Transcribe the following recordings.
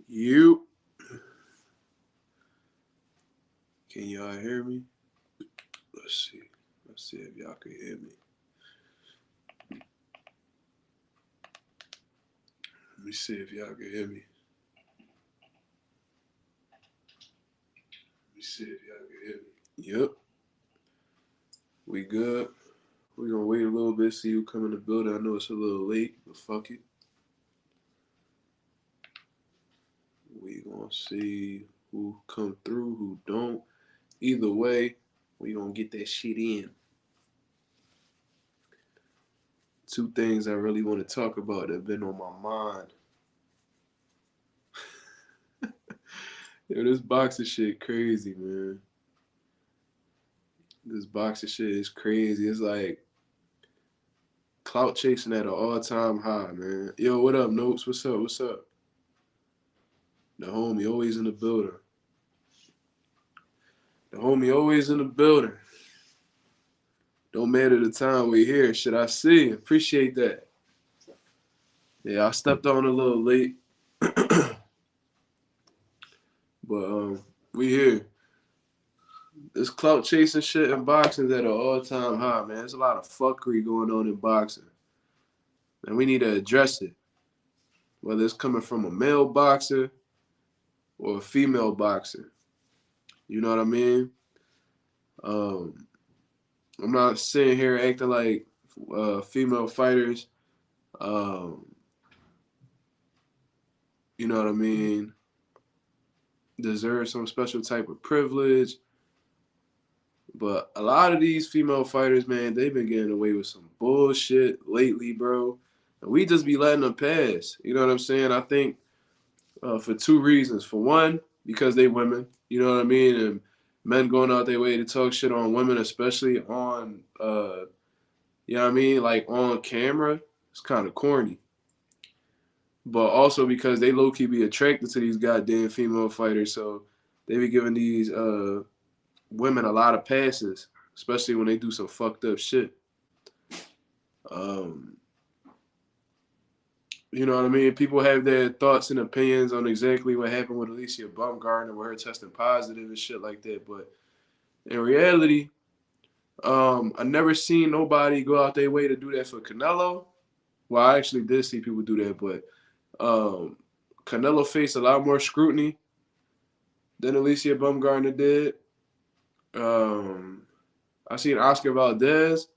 You. Can y'all hear me? Let's see. Let's see if y'all can hear me. Let me see if y'all can hear me. Let me see if y'all can hear me. Yep. We good. We're gonna wait a little bit, see who come in the building. I know it's a little late, but fuck it. We gonna see who come through, who don't. Either way, we gonna get that shit in. Two things I really want to talk about that have been on my mind. Yo, this boxing shit crazy, man. This boxing shit is crazy. It's like clout chasing at an all-time high, man. Yo, what up, Notes? What's up? What's up? The homie always in the building. The homie always in the building. Don't matter the time we here. Should I see? Appreciate that. Yeah, I stepped on a little late. But we here. This clout chasing shit in boxing is at an all-time high, man. There's a lot of fuckery going on in boxing. And we need to address it. Whether it's coming from a male boxer or a female boxer. You know what I mean? I'm not sitting here acting like female fighters, you know what I mean, deserve some special type of privilege. But a lot of these female fighters, man, they've been getting away with some bullshit lately, bro. And we just be letting them pass. You know what I'm saying? I think for two reasons. For one, because they women. You know what I mean? And men going out their way to talk shit on women, especially on, you know what I mean? Like on camera, it's kind of corny. But also because they low-key be attracted to these goddamn female fighters. So they be giving these women a lot of passes, especially when they do some fucked up shit. You know what I mean? People have their thoughts and opinions on exactly what happened with Alicia Baumgartner, with her testing positive and shit like that. But in reality, I never seen nobody go out their way to do that for Canelo. Well, I actually did see people do that, but Canelo faced a lot more scrutiny than Alicia Baumgartner did. I seen Oscar Valdez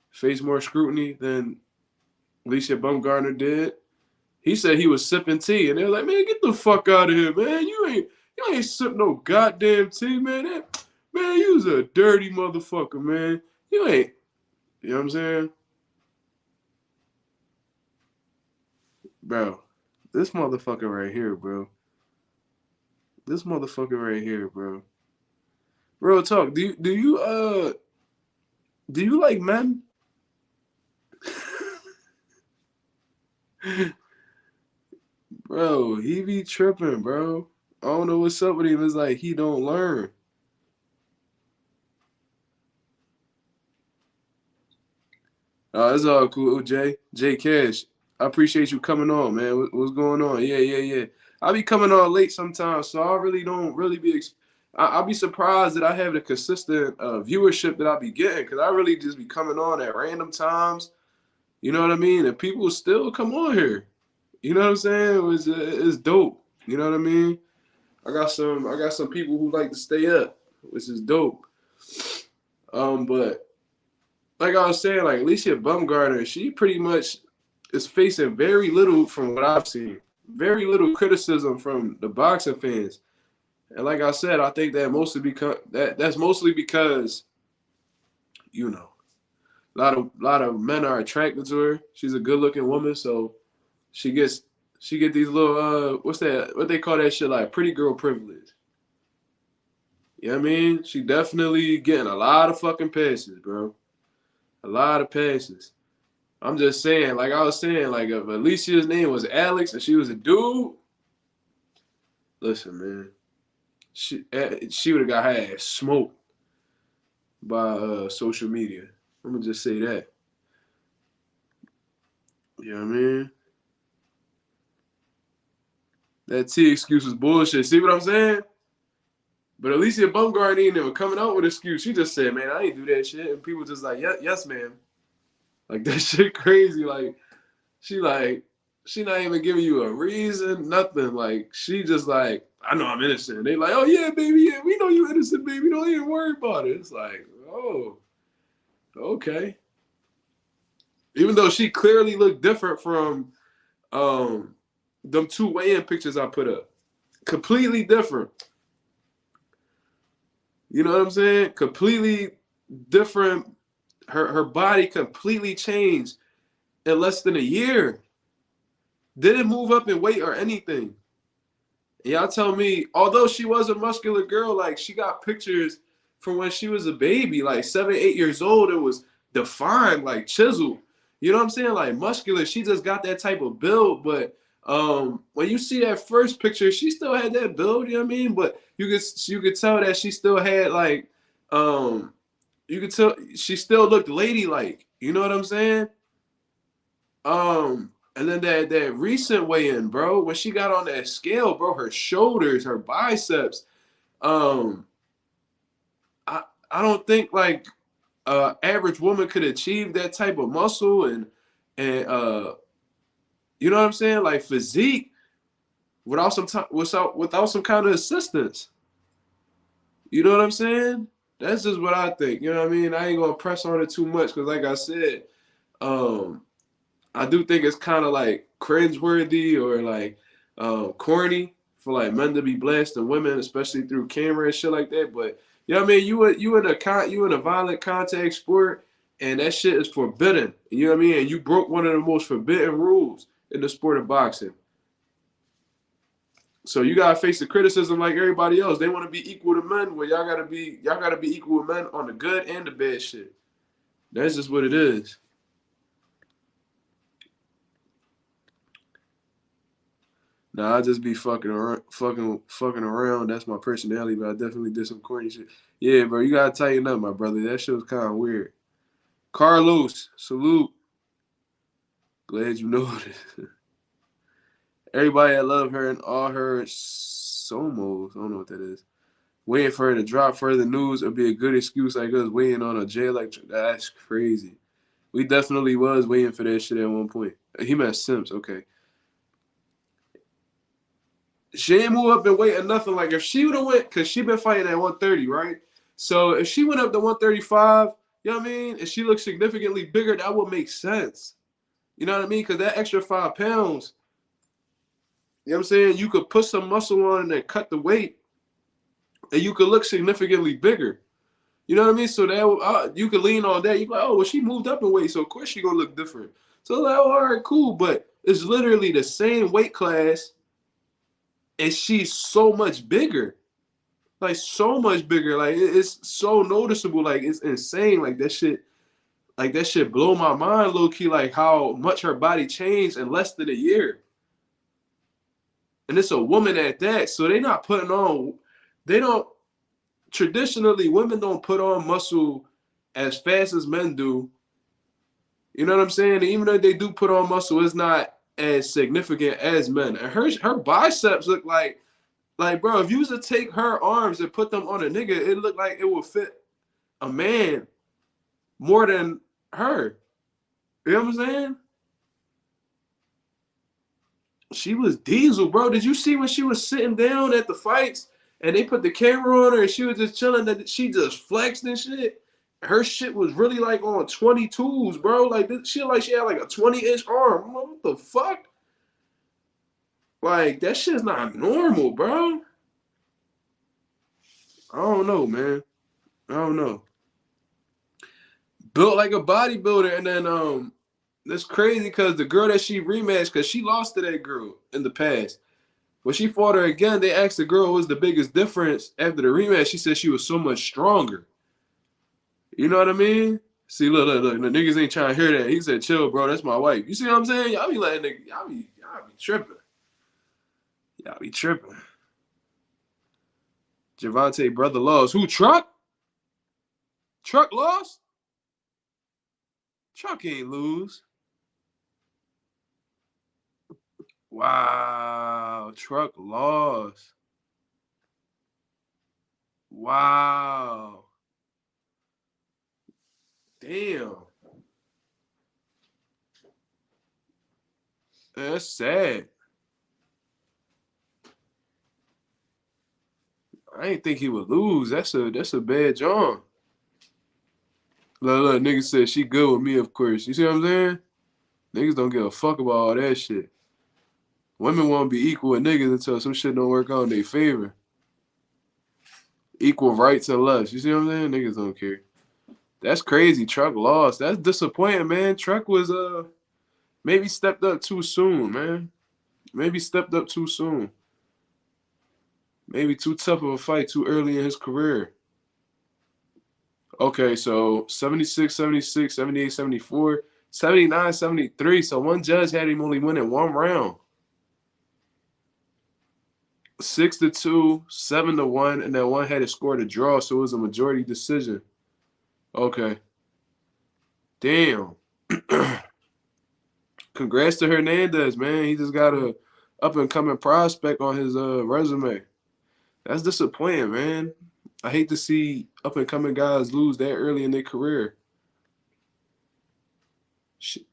face more scrutiny than Alicia Baumgartner did. He said he was sipping tea, and they were like, "Man, get the fuck out of here, man! You ain't sip no goddamn tea, man. Man, you was a dirty motherfucker, man. You ain't." You know what I'm saying, bro? This motherfucker right here, bro. This motherfucker right here, bro. Real talk. Do you like men? Bro, he be tripping, bro. I don't know what's up with him. It's like he don't learn. It's all cool, Jay. Jay Cash. I appreciate you coming on, man. What's going on? Yeah. I be coming on late sometimes, so I really don't really be. I'll be surprised that I have the consistent viewership that I be getting, because I really just be coming on at random times. You know what I mean? And people still come on here. You know what I'm saying? It's dope. You know what I mean? I got some people who like to stay up, which is dope. But like I was saying, like Alicia Baumgartner, she pretty much is facing very little from what I've seen. Very little criticism from the boxing fans. And like I said, I think that's mostly because, you know, a lot of men are attracted to her. She's a good looking woman, so she get these little what they call that shit, like pretty girl privilege. You know what I mean? She definitely getting a lot of fucking passes, bro. A lot of passes. I'm just saying, like I was saying, like if Alicia's name was Alex and she was a dude, listen, man, she would have got her ass smoked by social media. I'm gonna just say that. You know what I mean? That T excuse was bullshit. See what I'm saying? But Alicia Bumgarner ain't never coming out with an excuse. She just said, man, I ain't do that shit. And people just like, yes, ma'am. Like, that shit crazy. She not even giving you a reason, nothing. Like, she just like, I know I'm innocent. They like, oh, yeah, baby, yeah, we know you innocent, baby. Don't even worry about it. It's like, oh, okay. Even though she clearly looked different from them two weigh-in pictures I put up. Completely different. You know what I'm saying? Completely different. Her body completely changed in less than a year. Didn't move up in weight or anything. And y'all tell me, although she was a muscular girl, like she got pictures from when she was a baby, like 7, 8 years old. It was defined, like chiseled. You know what I'm saying? Like muscular. She just got that type of build. But when you see that first picture, she still had that build. You know what I mean? But you could tell that she still had like you could tell she still looked ladylike. You know what I'm saying? And then that recent weigh-in, bro, when she got on that scale, bro, her shoulders, her biceps, um, I don't think like average woman could achieve that type of muscle and you know what I'm saying, like physique without some kind of assistance. You know what I'm saying? That's just what I think. You know what I mean? I ain't gonna press on it too much because, like I said, um, I do think it's kind of like cringeworthy or like corny for like men to be blessed and women, especially through camera and shit like that. But you know what I mean? You in a violent contact sport, and that shit is forbidden. You know what I mean? And you broke one of the most forbidden rules in the sport of boxing. So you gotta face the criticism like everybody else. They want to be equal to men. Well, y'all gotta be equal with men on the good and the bad shit. That's just what it is. Nah, I just be fucking around. That's my personality, but I definitely did some corny shit. Yeah, bro, you gotta tighten up, my brother. That shit was kind of weird. Carlos, salute. Glad you noticed. Everybody that love her and all her somos. I don't know what that is. Waiting for her to drop further news would be a good excuse like us waiting on a J Electric. That's crazy. We definitely was waiting for that shit at one point. He meant Sims, okay. She ain't move up in weight or nothing. Like if she would have went, cause she been fighting at 130, right? So if she went up to 135, you know what I mean? And she looked significantly bigger, that would make sense. You know what I mean? Cause that extra 5 pounds, you know what I'm saying? You could put some muscle on and then cut the weight, and you could look significantly bigger. You know what I mean? So that you could lean on that. You be like, oh, well, she moved up in weight, so of course she gonna look different. So like, oh, all right, cool, but it's literally the same weight class, and she's so much bigger. Like so much bigger. Like it's so noticeable. Like it's insane. Like that shit blow my mind, low key. Like how much her body changed in less than a year. And it's a woman at that. So they not putting on. They don't traditionally women don't put on muscle as fast as men do. You know what I'm saying? And even though they do put on muscle, it's not as significant as men. And her biceps look like bro. If you was to take her arms and put them on a nigga, it looked like it would fit a man more than her. You know what I'm saying? She was diesel, bro. Did you see when she was sitting down at the fights and they put the camera on her and she was just chilling, that she just flexed and shit? Her shit was really like on 22s, bro. Like this shit, like she had like a 20-inch arm. I'm like, what the fuck? Like that shit's not normal, bro. I don't know, man. I don't know. Built like a bodybuilder, and then that's crazy because the girl that she rematched, because she lost to that girl in the past. When she fought her again, they asked the girl what was the biggest difference after the rematch. She said she was so much stronger. You know what I mean? See, look. The niggas ain't trying to hear that. He said, chill, bro. That's my wife. You see what I'm saying? Y'all be letting niggas, y'all be tripping. Y'all be tripping. Javante brother lost. Who, Truck? Truck lost? Truck ain't lose. Wow. Truck lost. Wow. Damn. That's sad. I didn't think he would lose. That's a bad John. Look, nigga said she good with me, of course. You see what I'm saying? Niggas don't give a fuck about all that shit. Women want to be equal with niggas until some shit don't work out in their favor. Equal rights and less. You see what I'm saying? Niggas don't care. That's crazy. Truck lost. That's disappointing, man. Truck was maybe stepped up too soon, man. Maybe stepped up too soon. Maybe too tough of a fight too early in his career. Okay, so 76, 76, 78, 74, 79, 73. So one judge had him only winning one round. 6-2, 7-1, and then one had it scored a draw, so it was a majority decision. Okay. Damn. Congrats to Hernandez, man. He just got a up-and-coming prospect on his resume. That's disappointing, man. I hate to see up-and-coming guys lose that early in their career.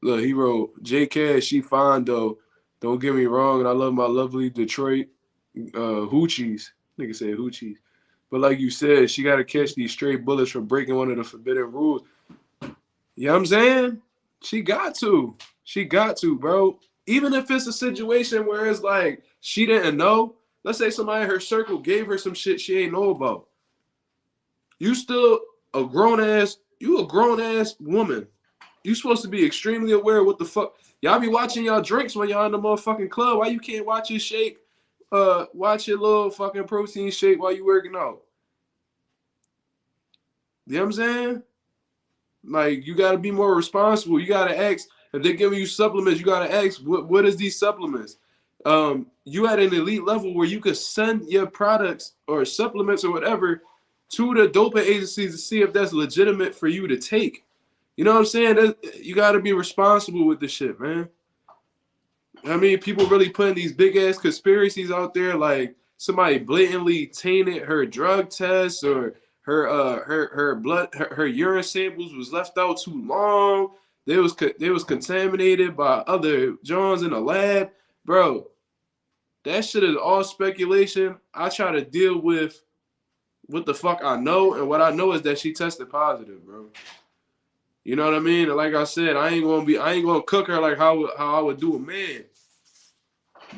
Look, he wrote, J. Cash, she fine, though. Don't get me wrong, and I love my lovely Detroit hoochies. Nigga said hoochies. But like you said, she got to catch these straight bullets from breaking one of the forbidden rules. You know what I'm saying? She got to. She got to, bro. Even if it's a situation where it's like she didn't know. Let's say somebody in her circle gave her some shit she ain't know about. You still a grown-ass woman. You supposed to be extremely aware of what the fuck. Y'all be watching y'all drinks when y'all in the motherfucking club. Why you can't watch your shake? Watch your little fucking protein shake while you working out. You know what I'm saying? Like, you got to be more responsible. You got to ask. If they're giving you supplements, you got to ask, what is these supplements? You at an elite level where you could send your products or supplements or whatever to the doping agencies to see if that's legitimate for you to take. You know what I'm saying? You got to be responsible with this shit, man. I mean, people really putting these big-ass conspiracies out there, like somebody blatantly tainted her drug tests or her blood, her urine samples was left out too long. They was contaminated by other Johns in the lab. Bro, that shit is all speculation. I try to deal with what the fuck I know, and what I know is that she tested positive, bro. You know what I mean? And like I said, I ain't gonna cook her like how I would do a man.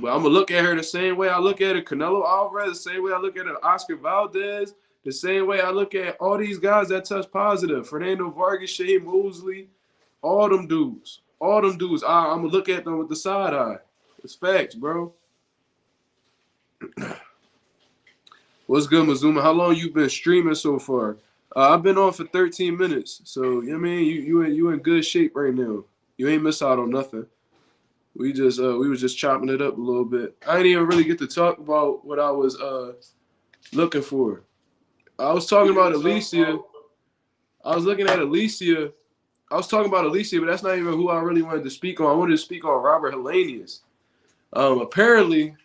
But I'm gonna look at her the same way I look at a Canelo Alvarez, the same way I look at an Oscar Valdez, the same way I look at all these guys that test positive. Fernando Vargas, Shane Mosley, all them dudes. I'm gonna look at them with the side eye. It's facts, bro. What's good, Mazuma? How long you been streaming so far? I've been on for 13 minutes. So, you know what I mean? You in good shape right now. You ain't miss out on nothing. We was just chopping it up a little bit. I didn't even really get to talk about what I was looking for. I was talking about Alicia. I was looking at Alicia. I was talking about Alicia, but that's not even who I really wanted to speak on. I wanted to speak on Robert Helenius. Apparently,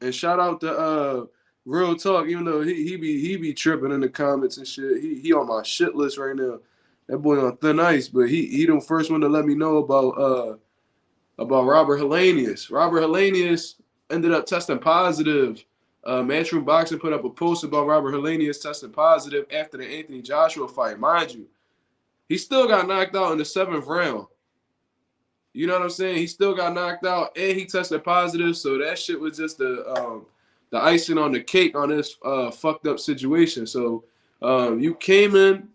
and shout out to Real Talk, even though he be tripping in the comments and shit. He on my shit list right now. That boy on thin ice, but he the first one to let me know about Robert Helenius. Robert Helenius ended up testing positive. Matchroom Boxing put up a post about Robert Helenius testing positive after the Anthony Joshua fight. Mind you, he still got knocked out in the 7th round. You know what I'm saying? He still got knocked out, and he tested positive. So that shit was just the icing on the cake on this fucked up situation. So you came in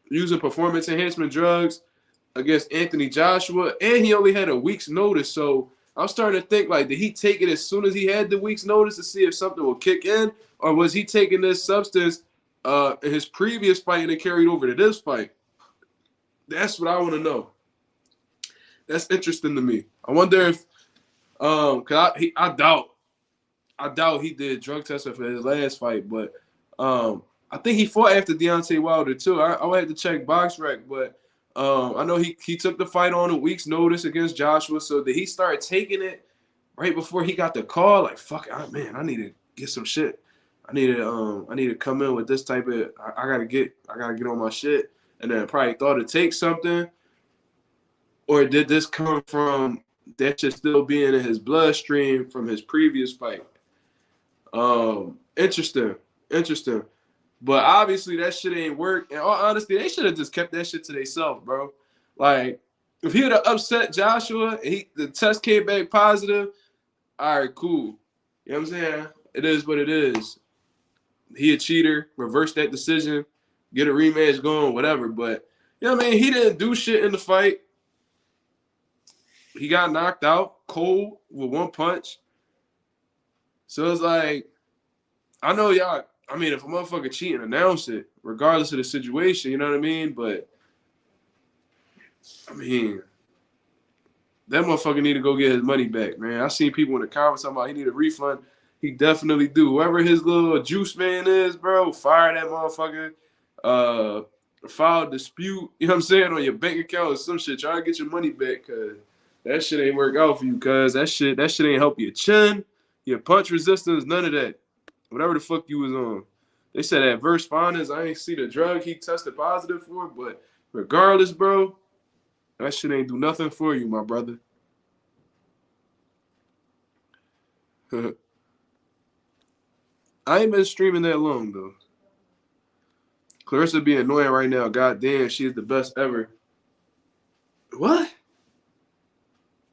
using performance enhancement drugs against Anthony Joshua, and he only had a week's notice. So I'm starting to think, like, did he take it as soon as he had the week's notice to see if something will kick in, or was he taking this substance in his previous fight and it carried over to this fight? That's what I want to know. That's interesting to me. I wonder if, cause I doubt he did drug testing for his last fight, but I think he fought after Deontay Wilder too. I would have to check BoxRec, but I know he took the fight on a week's notice against Joshua. So did he start taking it right before he got the call, like, fuck, man, I need to get some shit. I need to come in with this type of. I gotta get on my shit, and then probably thought to take something, or did this come from that shit still being in his bloodstream from his previous fight? Interesting. But obviously that shit ain't work. And all honesty, they should have just kept that shit to themselves, bro. Like, if he would have upset Joshua and the test came back positive, all right, cool. You know what I'm saying? It is what it is. He a cheater, reverse that decision, get a rematch going, whatever. But, you know what I mean? He didn't do shit in the fight. He got knocked out cold with one punch. So it's like, I know y'all, I mean, if a motherfucker cheating, announce it, regardless of the situation, you know what I mean? But, I mean, that motherfucker need to go get his money back, man. I seen people in the comments talking about he need a refund. He definitely do. Whoever his little juice man is, bro, fire that motherfucker. File a dispute, you know what I'm saying, on your bank account or some shit. Try to get your money back, cause that shit ain't work out for you, cause that shit ain't help your chin, your punch resistance, none of that. Whatever the fuck you was on. They said adverse findings. I ain't see the drug he tested positive for, but regardless, bro, that shit ain't do nothing for you, my brother. I ain't been streaming that long, though. Claressa be annoying right now. God damn, she is the best ever. What?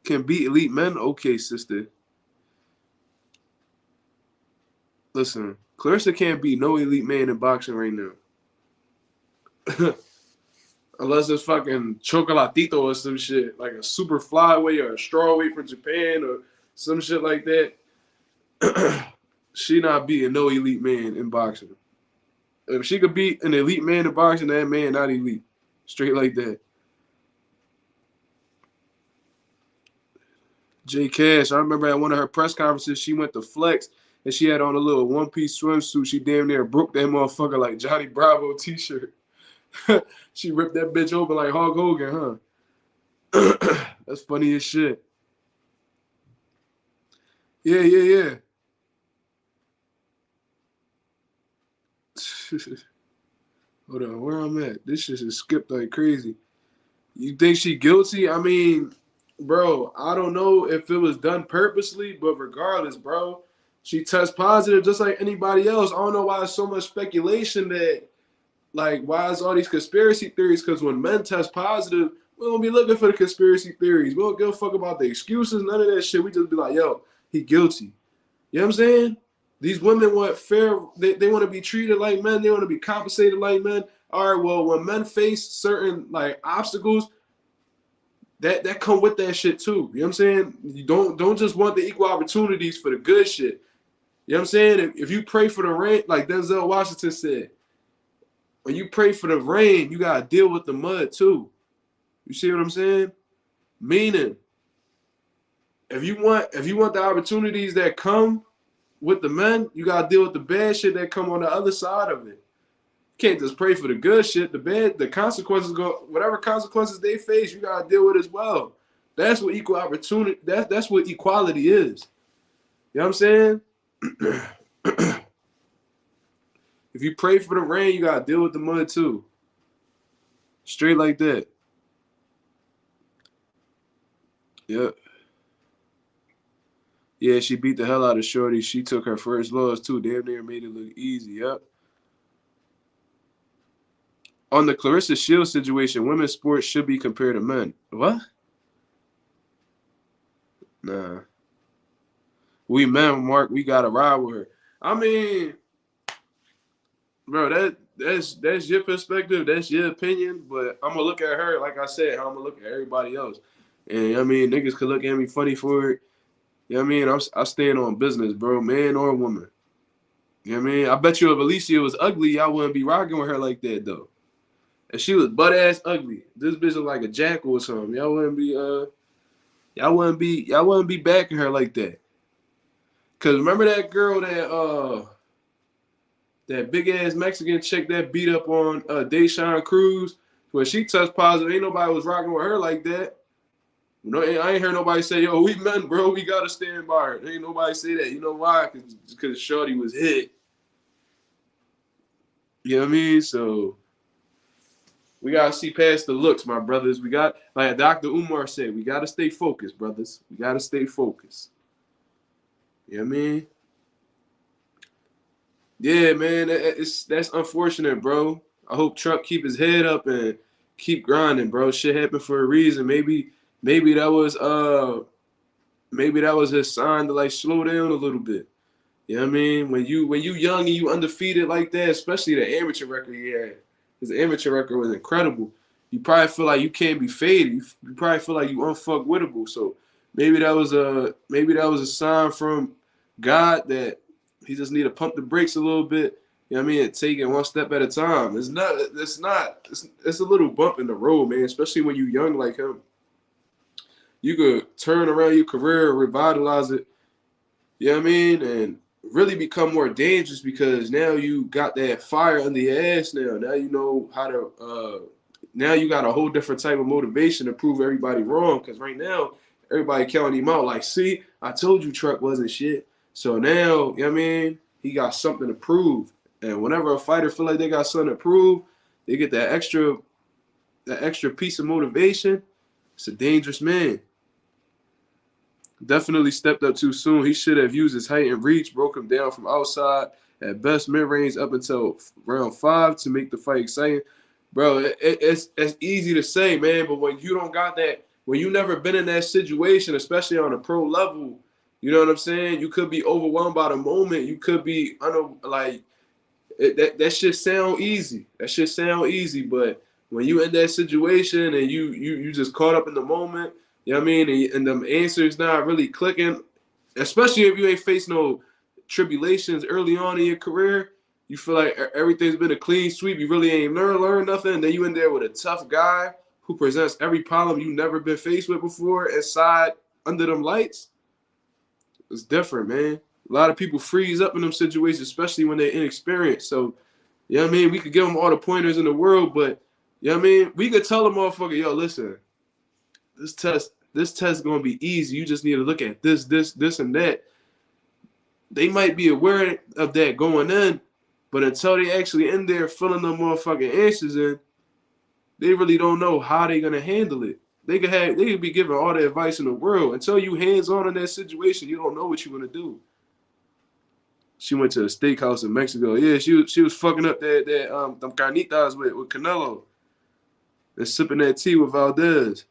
Can beat elite men? Okay, sister. Listen, Claressa can't beat no elite man in boxing right now. Unless it's fucking Chocolatito or some shit, like a super flyweight or a strawweight from Japan or some shit like that. She not beating no elite man in boxing. If she could beat an elite man in boxing, that man not elite. Straight like that. Jay Cash, I remember at one of her press conferences, she went to flex and she had on a little one-piece swimsuit. She damn near broke that motherfucker like Johnny Bravo t-shirt. She ripped that bitch open like Hulk Hogan, huh? That's funny as shit. Yeah. Hold on, where I'm at? This shit is skipped like crazy. You think she guilty? I mean, bro, I don't know if it was done purposely, but regardless, bro, she tests positive just like anybody else. I don't know why there's so much speculation that, like, why is all these conspiracy theories? Because when men test positive, we don't be looking for the conspiracy theories. We don't give a fuck about the excuses, none of that shit. We just be like, yo, he guilty. You know what I'm saying? These women want fair, they want to be treated like men. They want to be compensated like men. All right, well, when men face certain, like, obstacles, that come with that shit too. You know what I'm saying? You don't just want the equal opportunities for the good shit. You know what I'm saying? If you pray for the rain, like Denzel Washington said, when you pray for the rain, you gotta deal with the mud too. You see what I'm saying? Meaning, if you want the opportunities that come with the men, you gotta deal with the bad shit that come on the other side of it. You can't just pray for the good shit. The consequences go, whatever consequences they face, you gotta deal with as well. That's what equal opportunity. That's what equality is. You know what I'm saying? If you pray for the rain, you gotta deal with the mud too. Straight like that. Yep. Yeah, she beat the hell out of Shorty. She took her first loss too. Damn near made it look easy. Yep. On the Claressa Shields situation, women's sports should be compared to men. What? Nah. We men, Mark, we gotta ride with her. I mean, bro, that's your perspective, that's your opinion, but I'm gonna look at her, like I said, how I'm gonna look at everybody else. And I mean, niggas could look at me funny for it. You know what I mean? I stand on business, bro, man or woman. You know what I mean? I bet you if Alicia was ugly, y'all wouldn't be rocking with her like that though. If she was butt ass ugly, this bitch was like a jackal or something. Y'all wouldn't be backing her like that. Cause remember that girl that big ass Mexican chick that beat up on Deshaun Cruz, when she touched positive, ain't nobody was rocking with her like that. No, I ain't heard nobody say, yo, we men, bro. We got to stand by her. Ain't nobody say that. You know why? Because Shorty was hit. You know what I mean? So we got to see past the looks, my brothers. We got, like Dr. Umar said, we got to stay focused, brothers. We got to stay focused. You know what I mean? Yeah, man, that's unfortunate, bro. I hope Trump keep his head up and keep grinding, bro. Shit happened for a reason. Maybe that was his sign to like slow down a little bit. You know what I mean? When you young and you undefeated like that, especially the amateur record he had, his amateur record was incredible. You probably feel like you can't be faded. You probably feel like you unfuckwittable. So maybe that was a sign from God that he just need to pump the brakes a little bit. You know what I mean? And take it one step at a time. It's a little bump in the road, man, especially when you're young like him. You could turn around your career, revitalize it, you know what I mean? And really become more dangerous because now you got that fire under your ass now. Now you know how to now you got a whole different type of motivation to prove everybody wrong. Because right now, everybody counting him out like, see, I told you Truck wasn't shit. So now, you know what I mean? He got something to prove. And whenever a fighter feel like they got something to prove, they get that extra piece of motivation. It's a dangerous man. Definitely stepped up too soon. He should have used his height and reach, broke him down from outside, at best mid-range up until round 5 to make the fight exciting. Bro, it's easy to say, man, but when you don't got that, when you never been in that situation, especially on a pro level, you know what I'm saying? You could be overwhelmed by the moment. You could be, that shit sound easy. That shit sound easy, but when you in that situation and you just caught up in the moment, you know what I mean? And the answer's not really clicking, especially if you ain't faced no tribulations early on in your career. You feel like everything's been a clean sweep. You really ain't learned nothing. And then you in there with a tough guy who presents every problem you never been faced with before inside under them lights. It's different, man. A lot of people freeze up in them situations, especially when they're inexperienced. So, you know what I mean? We could give them all the pointers in the world, but, you know what I mean? We could tell them, motherfucker, yo, listen, this test is going to be easy. You just need to look at this, and that. They might be aware of that going in, but until they actually in there filling them motherfucking answers in, they really don't know how they're going to handle it. They could be given all the advice in the world. Until you hands-on in that situation, you don't know what you're going to do. She went to a steakhouse in Mexico. Yeah, she was fucking up them carnitas with Canelo and sipping that tea with Valdez.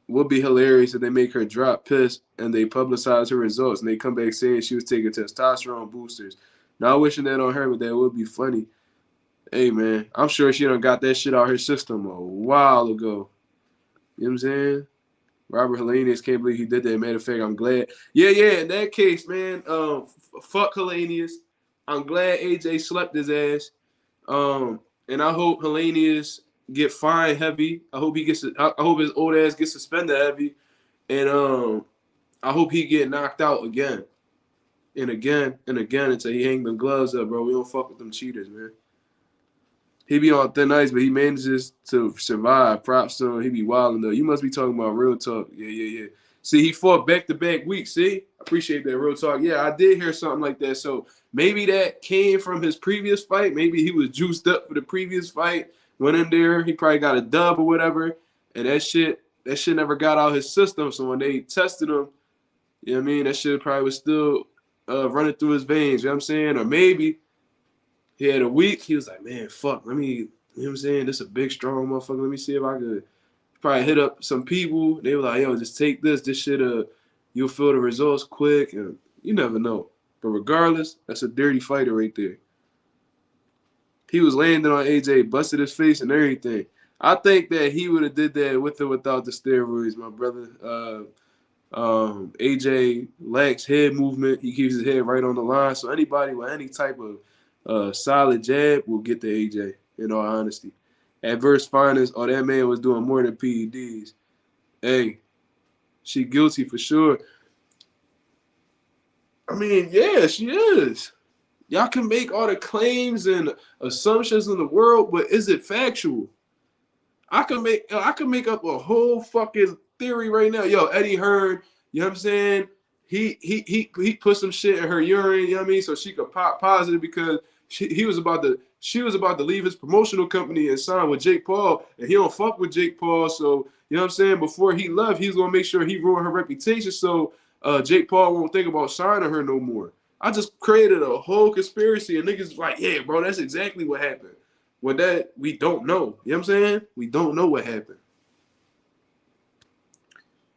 Would be hilarious if they make her drop piss and they publicize her results and they come back saying she was taking testosterone boosters. Not wishing that on her, but that would be funny. Hey, man, I'm sure she done got that shit out her system a while ago. You know what I'm saying? Robert Helenius, can't believe he did that. Matter of fact, I'm glad. Yeah, in that case, man, fuck Helenius. I'm glad AJ slept his ass. And I hope Helenius get fined heavy. I hope his old ass gets suspended heavy. And I hope he get knocked out again. And again and again until he hang them gloves up, bro. We don't fuck with them cheaters, man. He be on thin ice, but he manages to survive. Props to him. He be wilding, though. You must be talking about real talk. Yeah. See, he fought back-to-back weeks. See? I appreciate that real talk. Yeah, I did hear something like that. So maybe that came from his previous fight. Maybe he was juiced up for the previous fight. Went in there. He probably got a dub or whatever. And that shit never got out of his system. So when they tested him, you know what I mean? That shit probably was still running through his veins. You know what I'm saying? Or maybe he had a week. He was like, man, fuck, you know what I'm saying? This is a big, strong motherfucker. Let me see if I could probably hit up some people. They were like, yo, just take this. This shit, you'll feel the results quick. And you never know. But regardless, that's a dirty fighter right there. He was landing on AJ, busted his face and everything. I think that he would have did that with or without the steroids, my brother. AJ lacks head movement. He keeps his head right on the line. So anybody with any type of solid jab will get to AJ, in all honesty. Adverse findings, that man was doing more than PEDs. Hey, she guilty for sure. I mean, yeah, she is. Y'all can make all the claims and assumptions in the world, but is it factual? I can make up a whole fucking theory right now. Yo, Eddie Hearn, you know what I'm saying? He put some shit in her urine, you know what I mean? So she could pop positive because she was about to leave his promotional company and sign with Jake Paul, and he don't fuck with Jake Paul. So, you know what I'm saying? Before he left, he's gonna make sure he ruined her reputation so Jake Paul won't think about signing her no more. I just created a whole conspiracy, and niggas like, yeah, bro, that's exactly what happened. With that, we don't know. You know what I'm saying? We don't know what happened.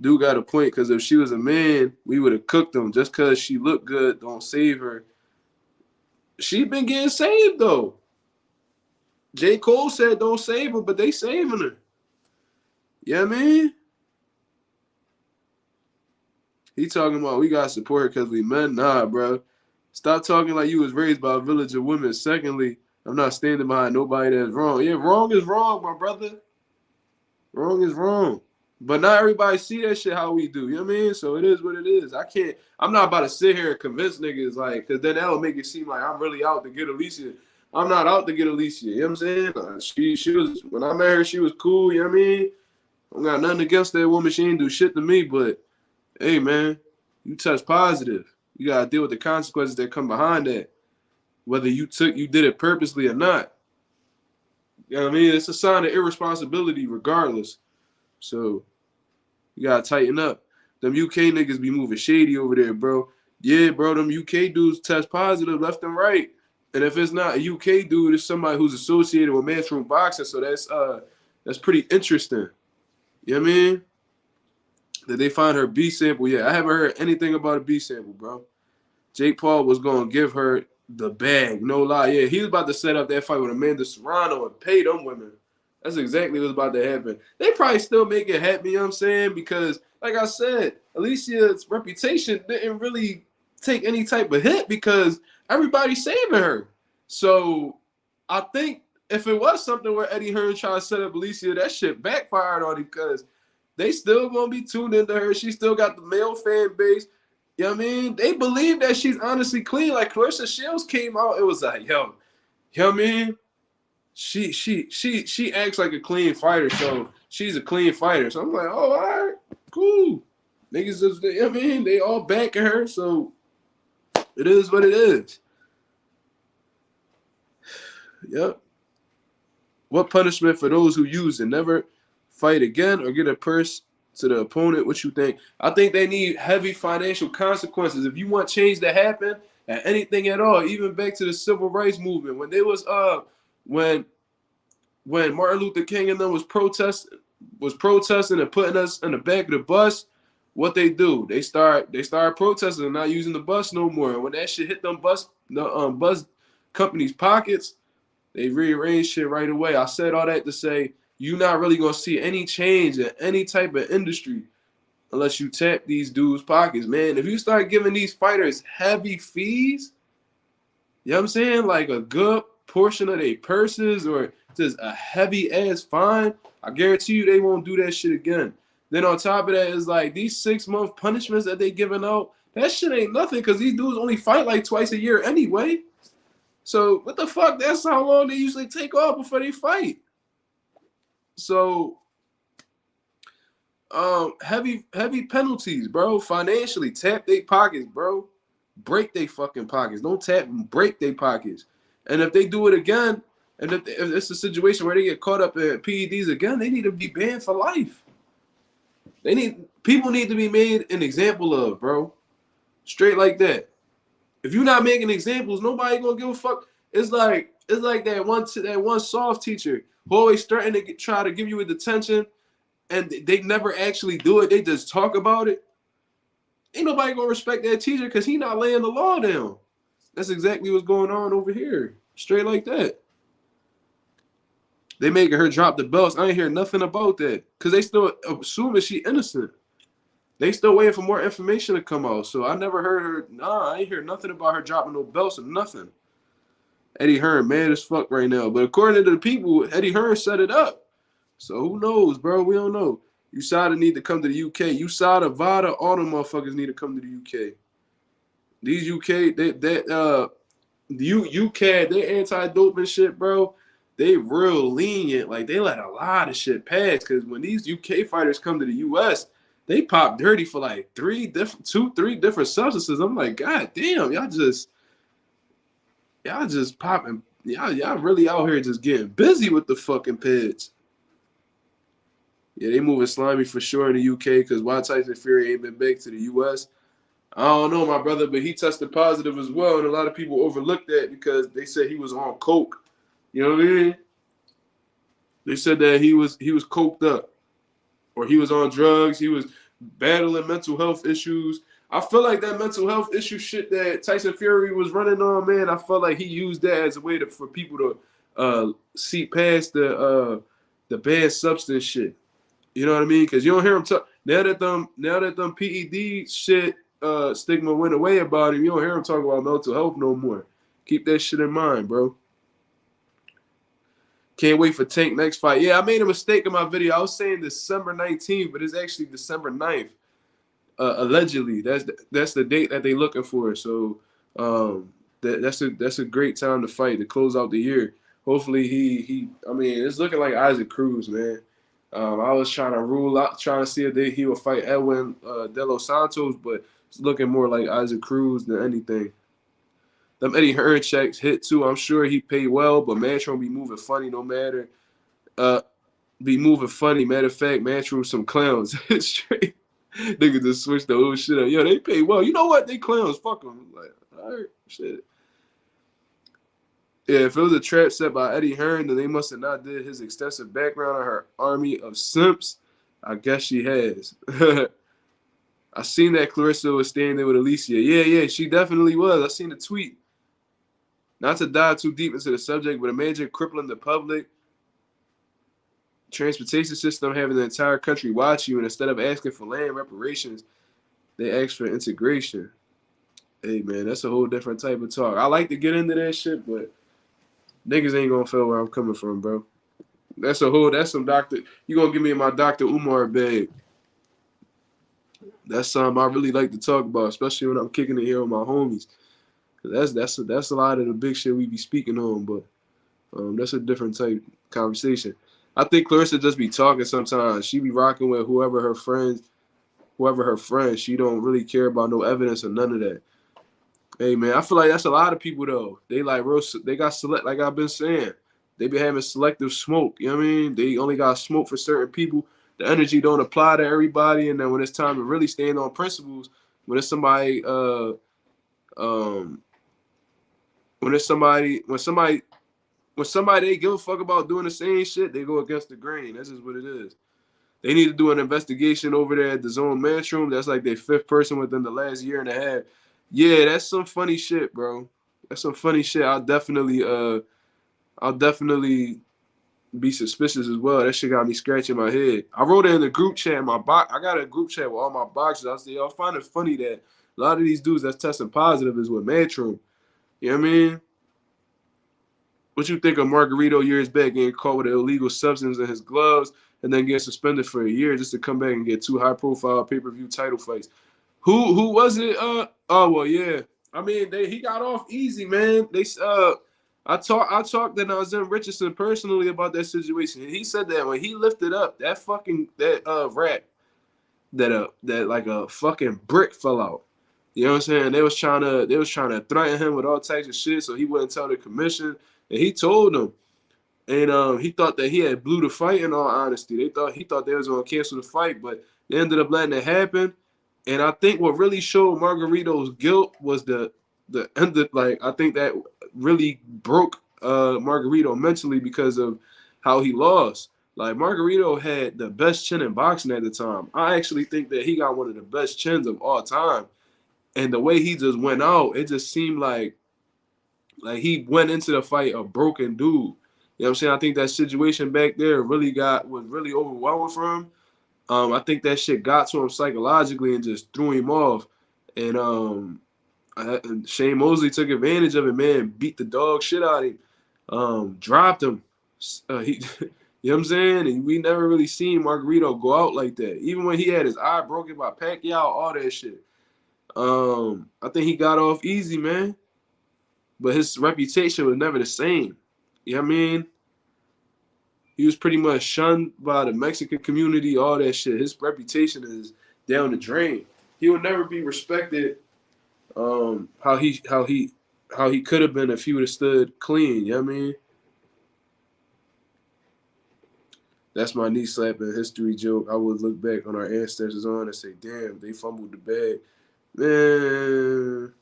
Dude got a point because if she was a man, we would have cooked him. Just because she looked good, don't save her. She been getting saved, though. J. Cole said don't save her, but they saving her. You know what I mean? He talking about we got to support her because we men. Nah, bro. Stop talking like you was raised by a village of women. Secondly, I'm not standing behind nobody that's wrong. Yeah, wrong is wrong, my brother. Wrong is wrong. But not everybody see that shit how we do. You know what I mean? So it is what it is. I'm not about to sit here and convince niggas, like, because then that'll make it seem like I'm really out to get Alicia. I'm not out to get Alicia. You know what I'm saying? She was, when I met her, she was cool. You know what I mean? I don't got nothing against that woman. She ain't do shit to me. But, hey, man, you touch positive. You got to deal with the consequences that come behind that. Whether you did it purposely or not. You know what I mean? It's a sign of irresponsibility regardless. So you gotta tighten up. Them UK niggas be moving shady over there, bro. Yeah, bro, them UK dudes test positive left and right. And if it's not a UK dude, it's somebody who's associated with Matchroom Boxing. So that's pretty interesting. You know what I mean? That they find her B sample. Yeah, I haven't heard anything about a B sample, bro. Jake Paul was gonna give her the bag, no lie. Yeah, he was about to set up that fight with Amanda Serrano and pay them women. That's exactly what's about to happen. They probably still make it happen, you know what I'm saying? Because, like I said, Alicia's reputation didn't really take any type of hit because everybody's saving her. So I think if it was something where Eddie Hearn tried to set up Alicia, that shit backfired on him because they still gonna be tuned into her. She still got the male fan base. You know what I mean? They believe that she's honestly clean. Like Claressa Shields came out, it was like, yo, you know what I mean? She acts like a clean fighter, so she's a clean fighter. So I'm like, oh, all right, cool. Niggas just, you know what I mean? They all backing her, so it is what it is. Yep. What punishment for those who use it? Never fight again or get a purse to the opponent? What you think? I think they need heavy financial consequences. If you want change to happen at anything at all, even back to the civil rights movement, when they was when Martin Luther King and them was protesting and putting us in the back of the bus, what they do? They start protesting and not using the bus no more. And when that shit hit them bus companies' pockets, they rearranged shit right away. I said all that to say you're not really gonna see any change in any type of industry unless you tap these dudes' pockets, man. If you start giving these fighters heavy fees, you know what I'm saying? Like a good portion of their purses or just a heavy ass fine, I guarantee you they won't do that shit again. Then on top of that is like these 6-month punishments that they giving out, that shit ain't nothing because these dudes only fight like twice a year anyway. So what the fuck? That's how long they usually take off before they fight. So heavy penalties, bro. Financially, tap their pockets, bro. Break their fucking pockets. Don't tap them, break their pockets. And if they do it again, and if it's a situation where they get caught up in PEDs again, they need to be banned for life. People need to be made an example of, bro. Straight like that. If you're not making examples, nobody gonna give a fuck. It's like that one soft teacher who always starting to try to give you a detention, and they never actually do it. They just talk about it. Ain't nobody gonna respect that teacher because he not laying the law down. That's exactly what's going on over here. Straight like that. They making her drop the belts. I ain't hear nothing about that because they still assuming she innocent. They still waiting for more information to come out. So I never heard her. Nah, I ain't hear nothing about her dropping no belts or nothing. Eddie Hearn, mad as fuck right now. But according to the people, Eddie Hearn set it up. So who knows, bro? We don't know. USADA need to come to the UK. USADA, VADA, all them motherfuckers need to come to the UK. These UK, UK, their anti-doping shit, bro. they real lenient. Like, they let a lot of shit pass. Because when these UK fighters come to the US, they pop dirty for like three different substances. I'm like, God damn, y'all just popping. Y'all really out here just getting busy with the fucking PEDs. Yeah, they moving slimy for sure in the UK because why Tyson Fury ain't been back to the US. I don't know, my brother, but he tested positive as well, and a lot of people overlooked that because they said he was on coke. You know what I mean? They said that he was coked up, or he was on drugs. He was battling mental health issues. I feel like that mental health issue shit that Tyson Fury was running on, man. I felt like he used that as a way for people to see past the bad substance shit. You know what I mean? Because you don't hear him talk now that them PED shit stigma went away about him. You don't hear him talk about mental health no more. Keep that shit in mind, bro. Can't wait for Tank next fight. Yeah, I made a mistake in my video. I was saying December 19th, but it's actually December 9th. Allegedly, that's the date that they looking for. So that's a great time to fight to close out the year. Hopefully he I mean, it's looking like Isaac Cruz, man. I was trying to see if he would fight Edwin De Los Santos, but it's looking more like Isaac Cruz than anything. Them Eddie Hearn checks hit too. I'm sure he paid well, but Matchroom be moving funny no matter. Be moving funny. Matter of fact, Matchroom some clowns. Straight. Nigga just switched the whole shit up. Yo, they pay well. You know what? They clowns. Fuck them. Like, all right, shit. Yeah, if it was a trap set by Eddie Hearn, then they must have not did his extensive background on her army of simps. I guess she has. I seen that Claressa was staying there with Alicia. Yeah, she definitely was. I seen the tweet. Not to dive too deep into the subject, but imagine crippling the public transportation system, having the entire country watch you, and instead of asking for land reparations, they ask for integration. Hey, man, that's a whole different type of talk. I like to get into that shit, but niggas ain't gonna feel where I'm coming from, bro. That's some doctor. You gonna give me my Dr. Umar bag. That's something I really like to talk about, especially when I'm kicking it here with my homies. That's a lot of the big shit we be speaking on, but that's a different type conversation. I think Claressa just be talking sometimes. She be rocking with whoever her friends. She don't really care about no evidence or none of that. Hey, man, I feel like that's a lot of people, though. They like real, they got select, like I've been saying. They be having selective smoke, you know what I mean? They only got smoke for certain people. The energy don't apply to everybody, and then when it's time to really stand on principles, when it's somebody, when somebody they give a fuck about doing the same shit, they go against the grain. That's just what it is. They need to do an investigation over there at the Zone Matchroom. That's like their 5th person within the last year and a half. Yeah, that's some funny shit, bro. That's some funny shit. I'll definitely be suspicious as well. That shit got me scratching my head. I wrote it in the group chat. I got a group chat with all my boxes. I said, I find it funny that a lot of these dudes that's testing positive is with Matchroom. You know what I mean? What you think of Margarito years back getting caught with an illegal substance in his gloves and then getting suspended for a year just to come back and get 2 high-profile pay-per-view title fights? Who was it? Oh well, yeah. I mean, he got off easy, man. I talked to Nazem Richardson personally about that situation. And he said that when he lifted up that rack, that like a fucking brick fell out. You know what I'm saying? They was trying to threaten him with all types of shit so he wouldn't tell the commission. And he told them. And he thought that he had blew the fight, in all honesty. He thought they was gonna cancel the fight, but they ended up letting it happen. And I think what really showed Margarito's guilt was the end of, like, I think that really broke Margarito mentally because of how he lost. Like, Margarito had the best chin in boxing at the time. I actually think that he got one of the best chins of all time. And the way he just went out, it just seemed like he went into the fight a broken dude. You know what I'm saying? I think that situation back there was really overwhelming for him. I think that shit got to him psychologically and just threw him off. And Shane Mosley took advantage of it, man. Beat the dog shit out of him. Dropped him. You know what I'm saying? And we never really seen Margarito go out like that. Even when he had his eye broken by Pacquiao, all that shit. I think he got off easy, man. But his reputation was never the same. You know what I mean? He was pretty much shunned by the Mexican community, all that shit. His reputation is down the drain. He will never be respected how he could have been if he would have stood clean, you know what I mean? That's my knee slapping history joke. I would look back on our ancestors on and say, damn, they fumbled the bag. Man.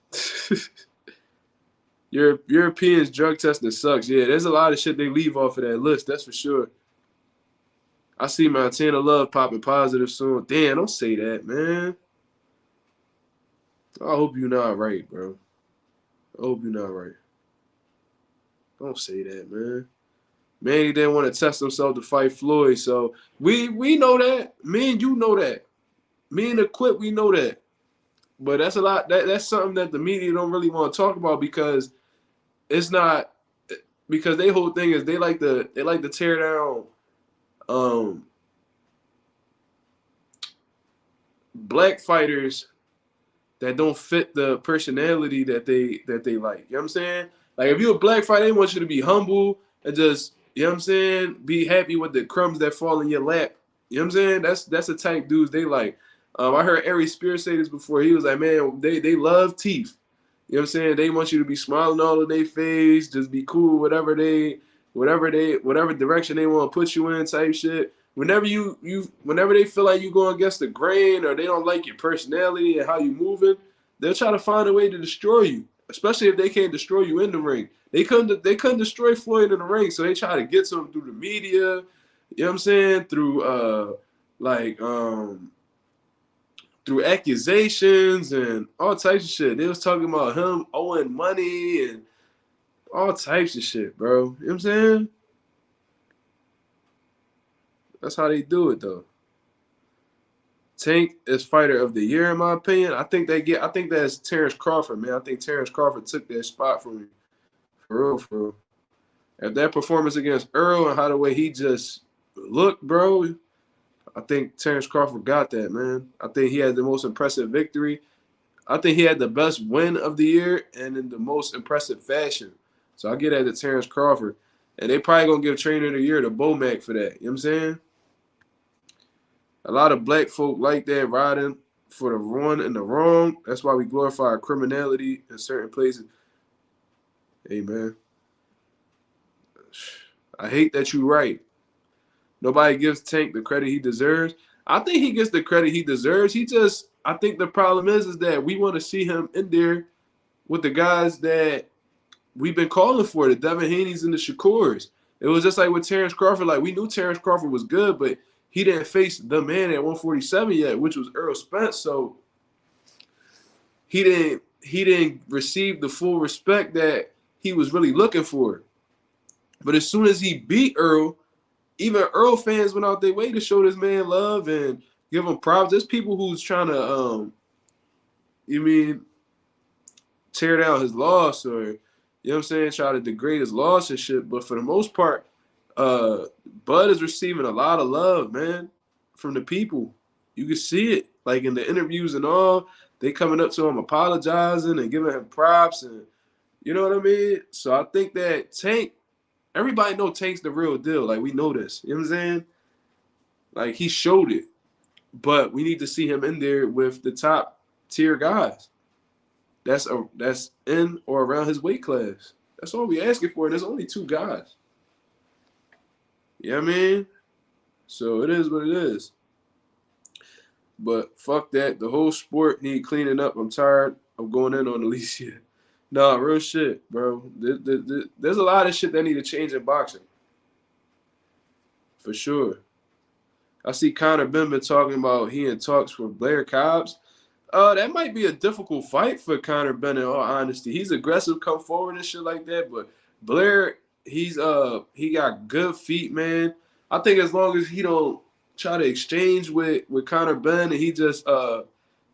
Europeans drug testing sucks. Yeah, there's a lot of shit they leave off of that list, that's for sure. I see Montana Love popping positive soon. Damn, don't say that, man. I hope you're not right, bro. I hope you're not right. Don't say that, man. Manny didn't want to test himself to fight Floyd, so we know that. Me and you know that. Me and the Quip, we know that. But that's a lot. That's something that the media don't really want to talk about because it's not, because their whole thing is they like to tear down black fighters that don't fit the personality that they like. You know what I'm saying? Like if you're a black fighter, they want you to be humble and just, you know what I'm saying, be happy with the crumbs that fall in your lap. You know what I'm saying? That's the type dudes they like. I heard Ari Spears say this before. He was like, man, they love teeth. You know what I'm saying? They want you to be smiling all in their face, just be cool, whatever direction they want to put you in, type shit. Whenever whenever they feel like you go against the grain or they don't like your personality and how you moving, they'll try to find a way to destroy you. Especially if they can't destroy you in the ring. They couldn't destroy Floyd in the ring, so they try to get to him through the media. You know what I'm saying? Through through accusations and all types of shit. They was talking about him owing money and all types of shit, bro. You know what I'm saying? That's how they do it, though. Tank is fighter of the year, in my opinion. I think that's Terrence Crawford, man. I think Terrence Crawford took that spot from me. For real, for real. If that performance against Earl and how the way he just looked, bro, I think Terrence Crawford got that, man. I think he had the most impressive victory. I think he had the best win of the year and in the most impressive fashion. So I get that to Terrence Crawford. And they probably going to give Trainer of the Year to Bomac for that. You know what I'm saying? A lot of black folk like that, riding for the one and the wrong. That's why we glorify criminality in certain places. Hey, man. I hate that you're right. Nobody gives Tank the credit he deserves. I think he gets the credit he deserves. I think the problem is that we want to see him in there with the guys that we've been calling for, the Devin Haney's and the Shakurs. It was just like with Terrence Crawford. Like, we knew Terrence Crawford was good, but he didn't face the man at 147 yet, which was Errol Spence. So he didn't receive the full respect that he was really looking for. But as soon as he beat Earl, even Earl fans went out their way to show this man love and give him props. There's people who's trying to, tear down his loss or, you know what I'm saying, try to degrade his loss and shit. But for the most part, Bud is receiving a lot of love, man, from the people. You can see it, like in the interviews and all. They coming up to him apologizing and giving him props, and you know what I mean? So I think that Tank, everybody know Tank's the real deal. Like, we know this. You know what I'm saying? Like, he showed it. But we need to see him in there with the top tier guys. That's in or around his weight class. That's all we asking for. There's only 2 guys. You know what I mean? So it is what it is. But fuck that. The whole sport need cleaning up. I'm tired of going in on Alicia. Nah, real shit, bro. There's a lot of shit that need to change in boxing. For sure. I see Conor Benn talking about he in talks for Blair Cobbs. That might be a difficult fight for Conor Benn, in all honesty. He's aggressive, come forward and shit like that. But Blair, he got good feet, man. I think as long as he don't try to exchange with Conor Benn and he just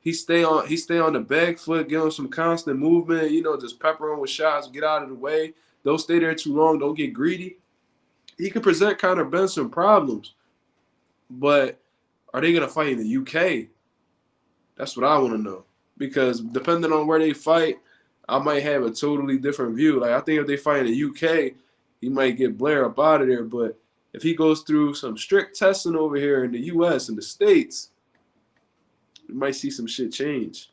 he stay on the back foot, give him some constant movement, just pepper him with shots, get out of the way. Don't stay there too long, don't get greedy. He could present Conor Benn some problems. But are they gonna fight in the UK? That's what I want to know. Because depending on where they fight, I might have a totally different view. Like, I think if they fight in the UK, he might get Blair up out of there. But if he goes through some strict testing over here in the U.S. and the States, we might see some shit change.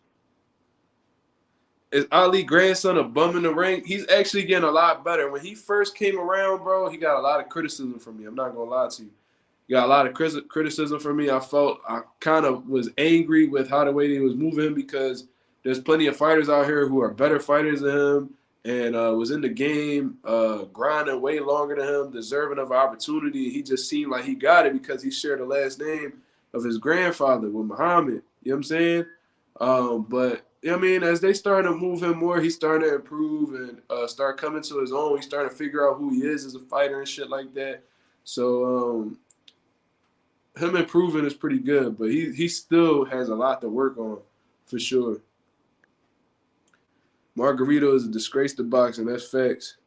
Is Ali grandson a bum in the ring? He's actually getting a lot better. When he first came around, bro, he got a lot of criticism from me. I'm not gonna lie to you. He got a lot of criticism from me. I kind of was angry with how the way he was moving because there's plenty of fighters out here who are better fighters than him and was in the game, grinding way longer than him, deserving of an opportunity. He just seemed like he got it because he shared the last name of his grandfather with Muhammad. You know what I'm saying? But I mean, as they starting to move him more, he's starting to improve and start coming to his own. He's starting to figure out who he is as a fighter and shit like that. So him improving is pretty good, but he still has a lot to work on for sure. Margarito is a disgrace to boxing. That's facts.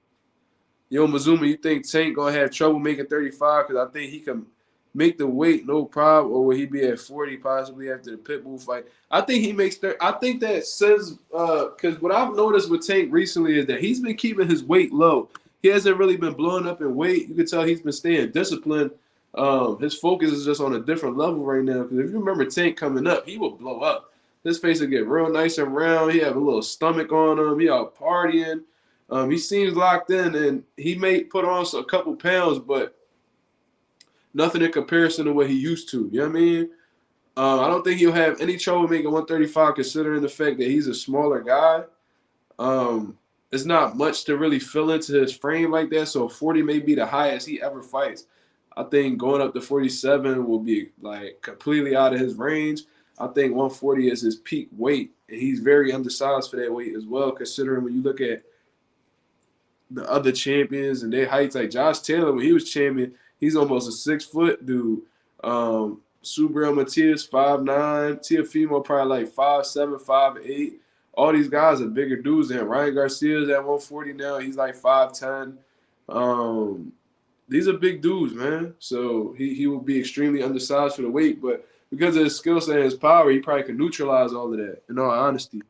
Yo, Mazuma, you think Tank gonna have trouble making 35? Because I think he can make the weight no problem, or will he be at 40 possibly after the Pitbull fight? I think he makes 30. I think that says because what I've noticed with Tank recently is that he's been keeping his weight low. He hasn't really been blowing up in weight. You can tell he's been staying disciplined. His focus is just on a different level right now. Because if you remember Tank coming up, he would blow up. His face would get real nice and round. He have a little stomach on him. He out partying. He seems locked in, and he may put on a couple pounds, but nothing in comparison to what he used to. You know what I mean? I don't think he'll have any trouble making 135 considering the fact that he's a smaller guy. It's not much to really fill into his frame like that, so 40 may be the highest he ever fights. I think going up to 47 will be like completely out of his range. I think 140 is his peak weight, and he's very undersized for that weight as well, considering when you look at the other champions and their heights, like Josh Taylor, when he was champion, he's almost a 6 foot dude. Subriel Matias, 5'9", Teofimo probably like 5'7", 5'8". All these guys are bigger dudes than him. Ryan Garcia's at 140 now. He's like 5'10". These are big dudes, man. So he will be extremely undersized for the weight, but because of his skill set and his power, he probably can neutralize all of that, in all honesty.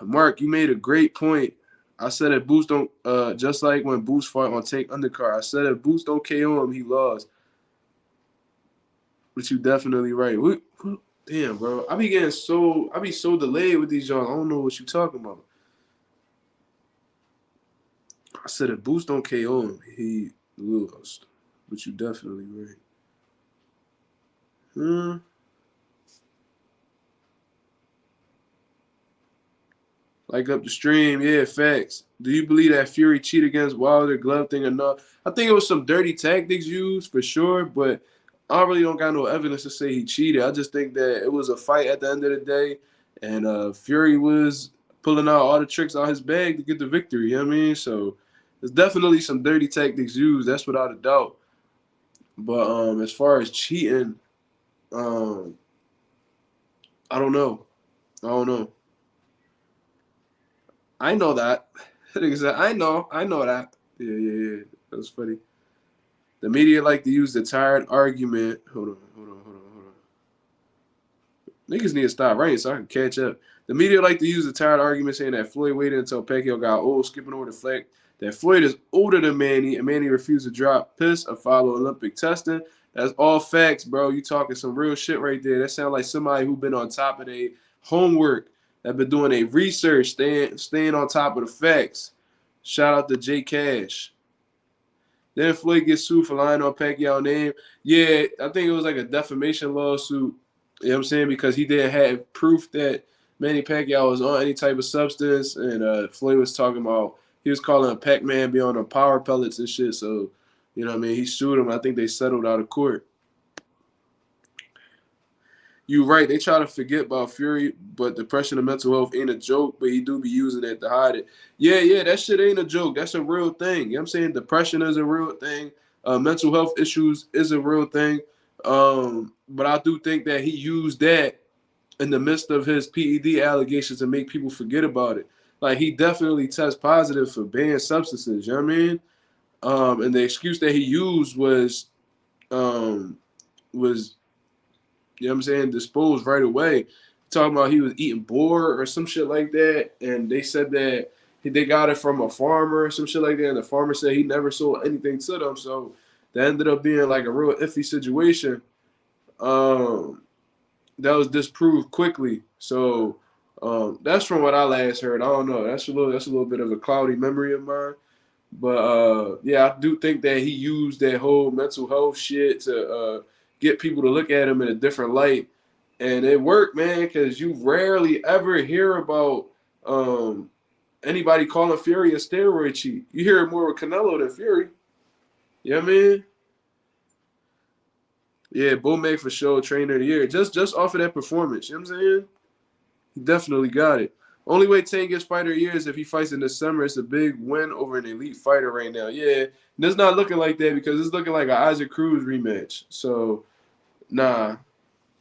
Mark, you made a great point. I said that Boost don't just like when Boost fought on Tank Undercard. I said if Boost don't KO him, he lost. But you definitely right. Damn, bro. I be so delayed with these y'all. I don't know what you talking about. I said if Boost don't KO him, he lost. But you definitely right. Like up the stream, yeah, facts. Do you believe that Fury cheated against Wilder, glove thing or not? I think it was some dirty tactics used for sure, but I really don't got no evidence to say he cheated. I just think that it was a fight at the end of the day, and Fury was pulling out all the tricks out his bag to get the victory. You know what I mean? So there's definitely some dirty tactics used. That's without a doubt. But as far as cheating, I don't know. I know that. I know that. Yeah. That's funny. The media like to use the tired argument. Hold on. Niggas need to stop writing so I can catch up. The media like to use the tired argument saying that Floyd waited until Pacquiao got old, skipping over the fact that Floyd is older than Manny and Manny refused to drop piss or follow Olympic testing. That's all facts, bro. You talking some real shit right there. That sounds like somebody who been on top of their homework, that been doing a research, staying on top of the facts. Shout out to Jay Cash. Then Floyd gets sued for lying on Pacquiao's name. Yeah, I think it was like a defamation lawsuit. You know what I'm saying? Because he didn't have proof that Manny Pacquiao was on any type of substance. And Floyd was talking about, he was calling Pac-Man be on the power pellets and shit. So, you know what I mean? He sued him. I think they settled out of court. You right. They try to forget about Fury, but depression and mental health ain't a joke, but he do be using it to hide it. Yeah, that shit ain't a joke. That's a real thing. You know what I'm saying? Depression is a real thing. Mental health issues is a real thing. But I do think that he used that in the midst of his PED allegations to make people forget about it. Like, he definitely tests positive for banned substances, you know what I mean? And the excuse that he used was you know what I'm saying, disposed right away. Talking about he was eating boar or some shit like that. And they said that they got it from a farmer or some shit like that, and the farmer said he never sold anything to them. So that ended up being like a real iffy situation. That was disproved quickly. So that's from what I last heard. I don't know. That's a little bit of a cloudy memory of mine. But yeah, I do think that he used that whole mental health shit to get people to look at him in a different light, and it worked, man. Because you rarely ever hear about anybody calling Fury a steroid cheat. You hear it more with Canelo than Fury. You know what I mean? Yeah, Bo for sure, trainer of the year. Just off of that performance. You know what I'm saying? He definitely got it. Only way Tank gets fighter of the year is if he fights in December. It's a big win over an elite fighter right now. Yeah, and it's not looking like that because it's looking like an Isaac Cruz rematch. So, nah.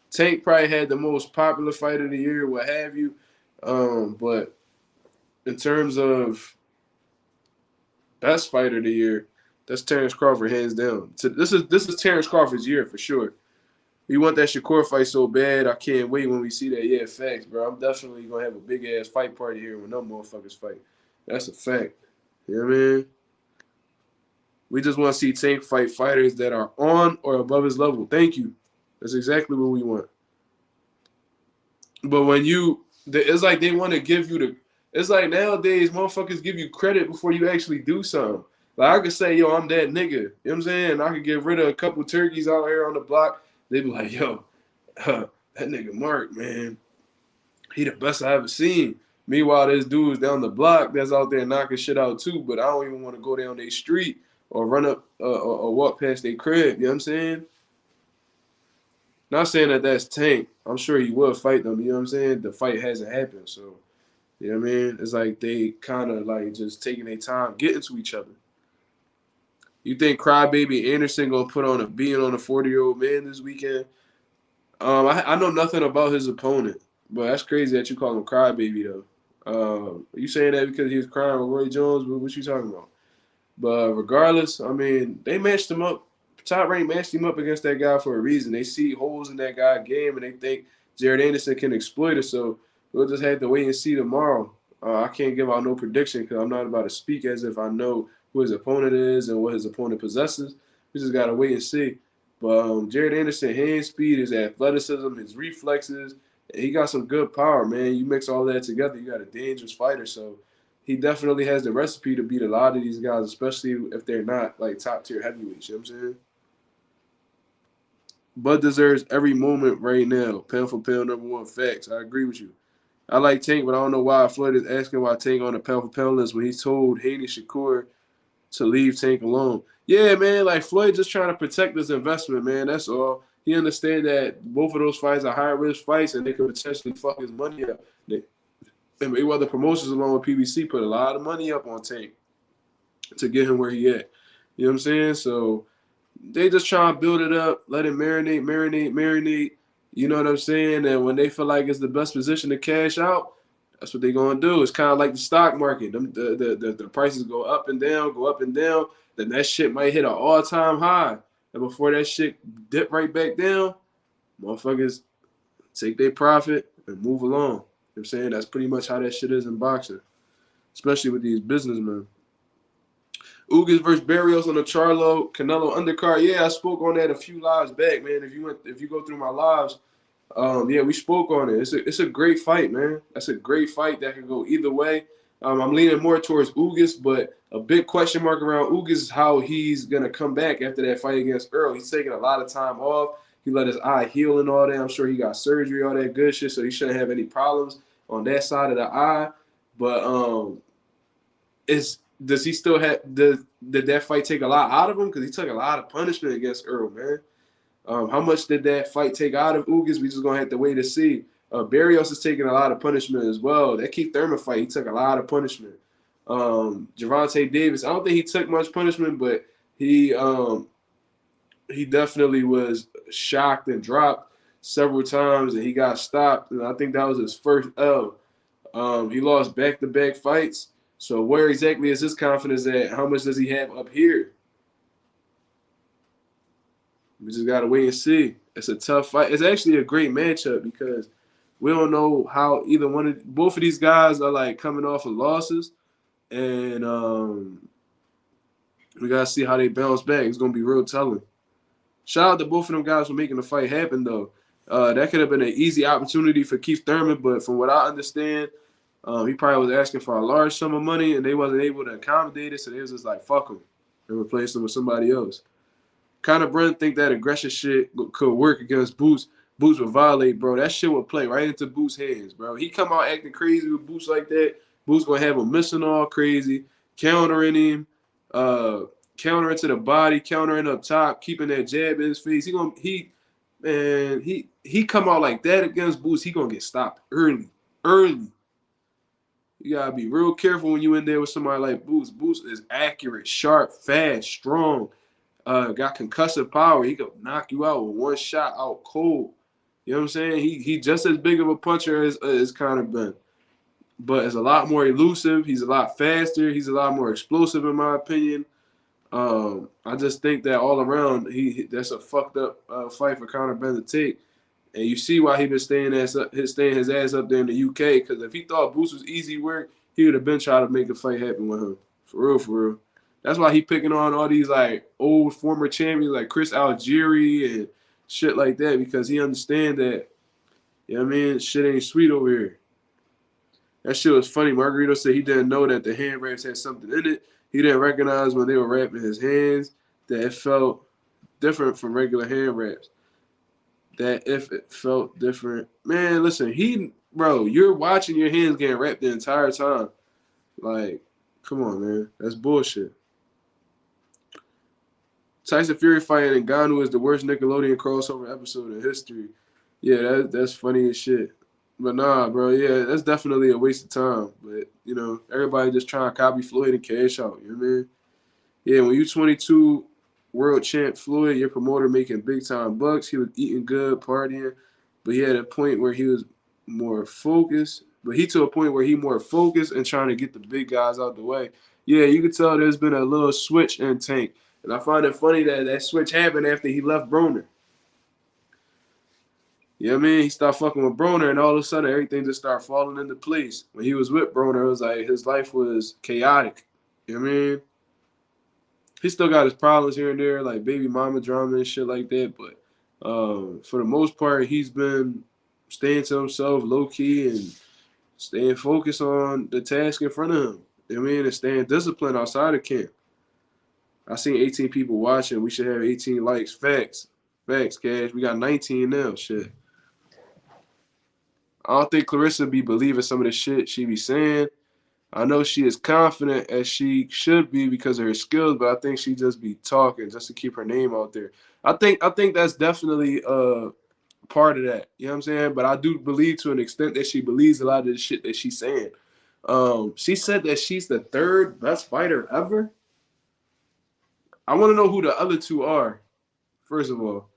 Tank probably had the most popular fighter of the year, what have you. But in terms of best fighter of the year, that's Terrence Crawford hands down. So this is Terrence Crawford's year for sure. We want that Shakur fight so bad. I can't wait when we see that. Yeah, facts, bro. I'm definitely gonna have a big ass fight party here when them motherfuckers fight. That's a fact. You know what I mean? We just want to see Tank fight fighters that are on or above his level. Thank you. That's exactly what we want. But when it's like they want to give you it's like nowadays motherfuckers give you credit before you actually do something. Like I could say, yo, I'm that nigga. You know what I'm saying? I could get rid of a couple turkeys out here on the block. They be like, yo, that nigga Mark, man, he the best I ever seen. Meanwhile, there's dudes down the block that's out there knocking shit out too, but I don't even want to go down their street or run up or walk past their crib. You know what I'm saying? Not saying that that's Tank. I'm sure he will fight them. You know what I'm saying? The fight hasn't happened. So, you know what I mean? It's like they kind of like just taking their time getting to each other. You think Crybaby Anderson going to put on a being on a 40-year-old man this weekend? I know nothing about his opponent, but that's crazy that you call him Crybaby, though. Are you saying that because he was crying with Roy Jones? What you talking about? But regardless, I mean, they matched him up. Top Rank matched him up against that guy for a reason. They see holes in that guy's game, and they think Jared Anderson can exploit it. So we'll just have to wait and see tomorrow. I can't give out no prediction because I'm not about to speak as if I know who his opponent is and what his opponent possesses. We just got to wait and see. But Jared Anderson, hand speed, his athleticism, his reflexes, he got some good power, man. You mix all that together, you got a dangerous fighter. So he definitely has the recipe to beat a lot of these guys, especially if they're not like top tier heavyweights. You know what I'm saying? Bud deserves every moment right now. Pound for pound, number one. Facts. I agree with you. I like Tank, but I don't know why Floyd is asking why Tank on the pound for pound list when he told Haney Shakur to leave Tank alone. Yeah, man, like Floyd just trying to protect his investment, man. That's all. He understands that both of those fights are high risk fights and they could potentially fuck his money up. And Mayweather Promotions along with PBC put a lot of money up on Tank to get him where he at. You know what I'm saying? So they just try to build it up, let it marinate. You know what I'm saying? And when they feel like it's the best position to cash out, that's what they're going to do. It's kind of like the stock market. The prices go up and down. Then that shit might hit an all-time high. And before that shit dip right back down, motherfuckers take their profit and move along. You know what I'm saying? That's pretty much how that shit is in boxing, especially with these businessmen. Ugas versus Barrios on the Charlo Canelo undercard. Yeah, I spoke on that a few lives back, man. If you go through my lives, yeah, we spoke on it. It's a great fight, man. That's a great fight that can go either way. I'm leaning more towards Ugas, but a big question mark around Ugas is how he's gonna come back after that fight against Earl. He's taking a lot of time off. He let his eye heal and all that. I'm sure he got surgery, all that good shit, so he shouldn't have any problems on that side of the eye. But does he still have did that fight take a lot out of him? Because he took a lot of punishment against Earl, man. How much did that fight take out of Ugas? We just gonna have to wait to see. Barrios is taking a lot of punishment as well. That Keith Thurman fight, he took a lot of punishment. Gervonta Davis, I don't think he took much punishment, but he definitely was shocked and dropped several times, and he got stopped. And I think that was his first L. He lost back-to-back fights. So where exactly is his confidence at? How much does he have up here? We just got to wait and see. It's a tough fight. It's actually a great matchup because we don't know how both of these guys are like coming off of losses. and we gotta see how they bounce back. It's gonna be real telling. Shout out to both of them guys for making the fight happen, though. That could have been an easy opportunity for Keith Thurman, but from what I understand, he probably was asking for a large sum of money, and they wasn't able to accommodate it, so they was just like, fuck him, and replace him with somebody else. Conor Brent think that aggression shit could work against Boots. Boots would violate, bro. That shit would play right into Boots' hands, bro. He come out acting crazy with Boots like that. Boots gonna have him missing all crazy, countering him, uh, countering to the body, countering up top, keeping that jab in his face. He come out like that against Boots. He gonna get stopped early. You gotta be real careful when you in there with somebody like Boots. Boots is accurate, sharp, fast, strong. Got concussive power. He could knock you out with one shot out cold. You know what I'm saying? He just as big of a puncher as Conor Ben, but is a lot more elusive. He's a lot faster. He's a lot more explosive, in my opinion. I just think that all around, that's a fucked up fight for Conor Ben to take. And you see why he been staying his ass up there in the UK. Because if he thought Boots was easy work, he would have been trying to make a fight happen with him. For real, for real. That's why he picking on all these like old former champions like Chris Algieri and shit like that, because he understand that, you know what I mean, shit ain't sweet over here. That shit was funny. Margarito said he didn't know that the hand wraps had something in it. He didn't recognize when they were wrapping his hands that it felt different from regular hand wraps. That if it felt different, man, listen, you're watching your hands getting wrapped the entire time. Like, come on, man, that's bullshit. Tyson Fury fighting Ngannou is the worst Nickelodeon crossover episode in history. Yeah, that's funny as shit. But nah, bro, yeah, that's definitely a waste of time. But, you know, everybody just trying to copy Floyd and cash out, you know what I mean? Yeah, when you 22 world champ Floyd, your promoter making big time bucks, he was eating good, partying, but he had a point where he was more focused. But he to a point where he more focused and trying to get the big guys out the way. Yeah, you could tell there's been a little switch in Tank. And I find it funny that that switch happened after he left Broner. You know what I mean? He started fucking with Broner, and all of a sudden everything just started falling into place. When he was with Broner, it was like his life was chaotic. You know what I mean? He still got his problems here and there, like baby mama drama and shit like that. But for the most part, he's been staying to himself, low key, and staying focused on the task in front of him. You know what I mean? And staying disciplined outside of camp. I seen 18 people watching. We should have 18 likes. Facts, Cash. We got 19 now. Shit. I don't think Claressa be believing some of the shit she be saying. I know she is confident as she should be because of her skills, but I think she just be talking just to keep her name out there. I think that's definitely part of that. You know what I'm saying? But I do believe to an extent that she believes a lot of the shit that she's saying. She said that she's the third best fighter ever. I want to know who the other two are, first of all.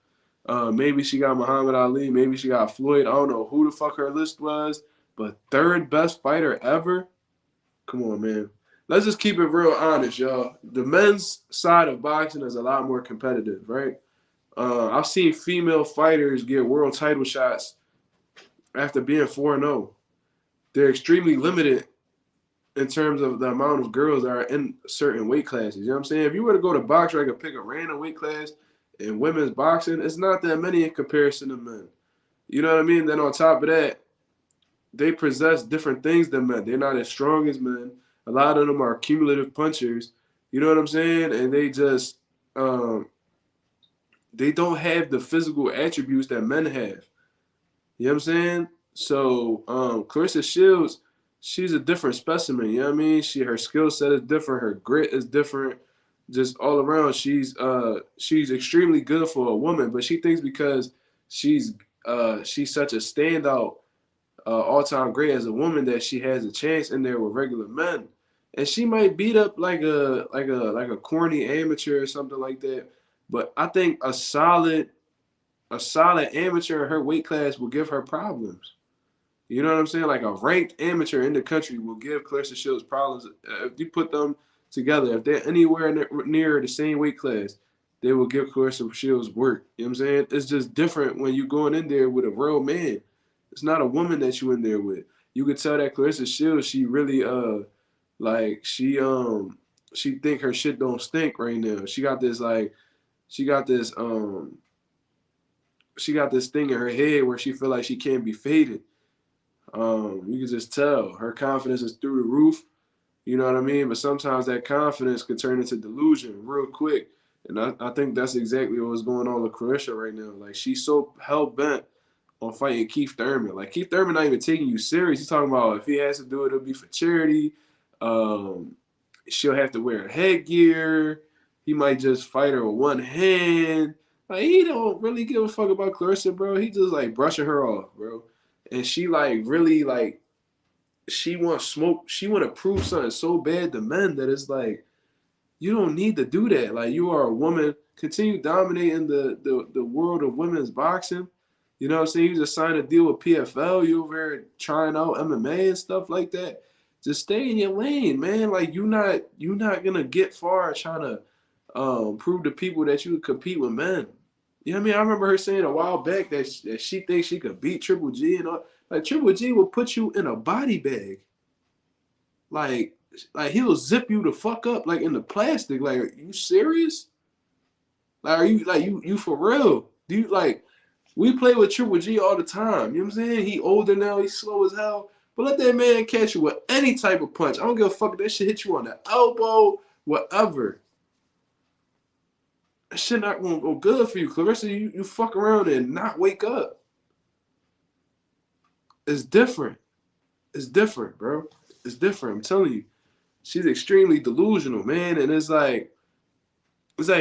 Maybe she got Muhammad Ali. Maybe she got Floyd. I don't know who the fuck her list was. But third best fighter ever? Come on, man. Let's just keep it real honest, y'all. The men's side of boxing is a lot more competitive, right? I've seen female fighters get world title shots after being 4-0. They're extremely limited in terms of the amount of girls that are in certain weight classes. You know what I'm saying? If you were to go to box, I could pick a random weight class in women's boxing, it's not that many in comparison to men. You know what I mean? Then on top of that, they possess different things than men. They're not as strong as men. A lot of them are cumulative punchers. You know what I'm saying? And they just they don't have the physical attributes that men have. You know what I'm saying? So Claressa Shields, she's a different specimen. You know what I mean? Her skill set is different. Her grit is different. Just all around, she's extremely good for a woman. But she thinks because she's such a standout, all-time great as a woman that she has a chance in there with regular men, and she might beat up like a corny amateur or something like that. But I think a solid amateur in her weight class will give her problems. You know what I'm saying? Like a ranked amateur in the country will give Claressa Shields problems. If you put them together, if they're anywhere near the same weight class, they will give Claressa Shields work. You know what I'm saying? It's just different when you're going in there with a real man. It's not a woman that you in there with. You could tell that Claressa Shields, she really Like she think her shit don't stink right now. She got this like she got this she got this thing in her head where she feel like she can't be faded. You can just tell her confidence is through the roof. You know what I mean? But sometimes that confidence can turn into delusion real quick. And I think that's exactly what's going on with Claressa right now. Like she's so hell bent on fighting Keith Thurman. Like Keith Thurman not even taking you serious. He's talking about if he has to do it, it'll be for charity. Um, she'll have to wear headgear. He might just fight her with one hand. Like he don't really give a fuck about Claressa, bro. He just like brushing her off, bro. And she like really like she wants smoke. She want to prove something so bad to men that it's like you don't need to do that. Like you are a woman. Continue dominating the world of women's boxing. You know what I'm saying? You just signed a deal with PFL. You over here trying out MMA and stuff like that. Just stay in your lane, man. Like you're not gonna get far trying to prove to people that you can compete with men. You know what I mean? I remember her saying a while back that she thinks she could beat Triple G and all. Like Triple G will put you in a body bag. Like he'll zip you the fuck up like in the plastic. Like, are you serious? Like, are you like you for real? Do you like we play with Triple G all the time. You know what I'm saying? He older now, he's slow as hell. But let that man catch you with any type of punch. I don't give a fuck if that shit hit you on the elbow, whatever. That shit not gonna go good for you. Claressa, you fuck around and not wake up. It's different. It's different, bro. It's different. I'm telling you. She's extremely delusional, man. And it's like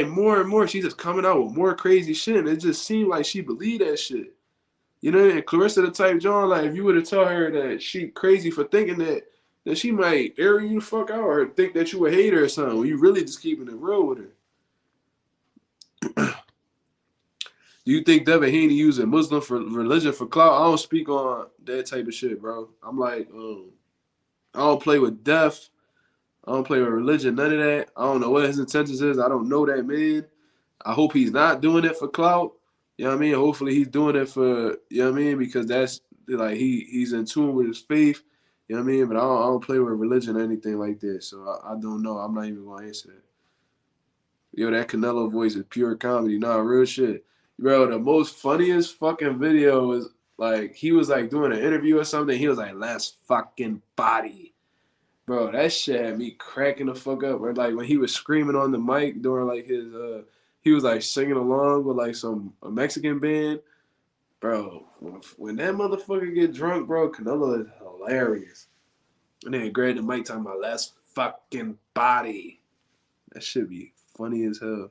more and more she's just coming out with more crazy shit. And it just seemed like she believed that shit. You know, and Claressa the type John, like if you were to tell her that she crazy for thinking that she might air you the fuck out or think that you a hater or something. When you really just keeping it real with her. Do you think Devin Haney using Muslim for religion for clout? I don't speak on that type of shit, bro. I'm like, I don't play with death. I don't play with religion, none of that. I don't know what his intentions is. I don't know that man. I hope he's not doing it for clout. You know what I mean? Hopefully he's doing it for, you know what I mean? Because that's like he's in tune with his faith. You know what I mean? But I don't play with religion or anything like that. So I don't know. I'm not even going to answer that. Yo, that Canelo voice is pure comedy. Nah, real shit. Bro, the most funniest fucking video was like he was like doing an interview or something. He was like, let's fucking body. Bro, that shit had me cracking the fuck up. Or like when he was screaming on the mic during like his he was like singing along with like a Mexican band. Bro, when that motherfucker get drunk, bro, Canelo is hilarious. And then grabbed the mic talking about let's fucking body. That should be funny as hell.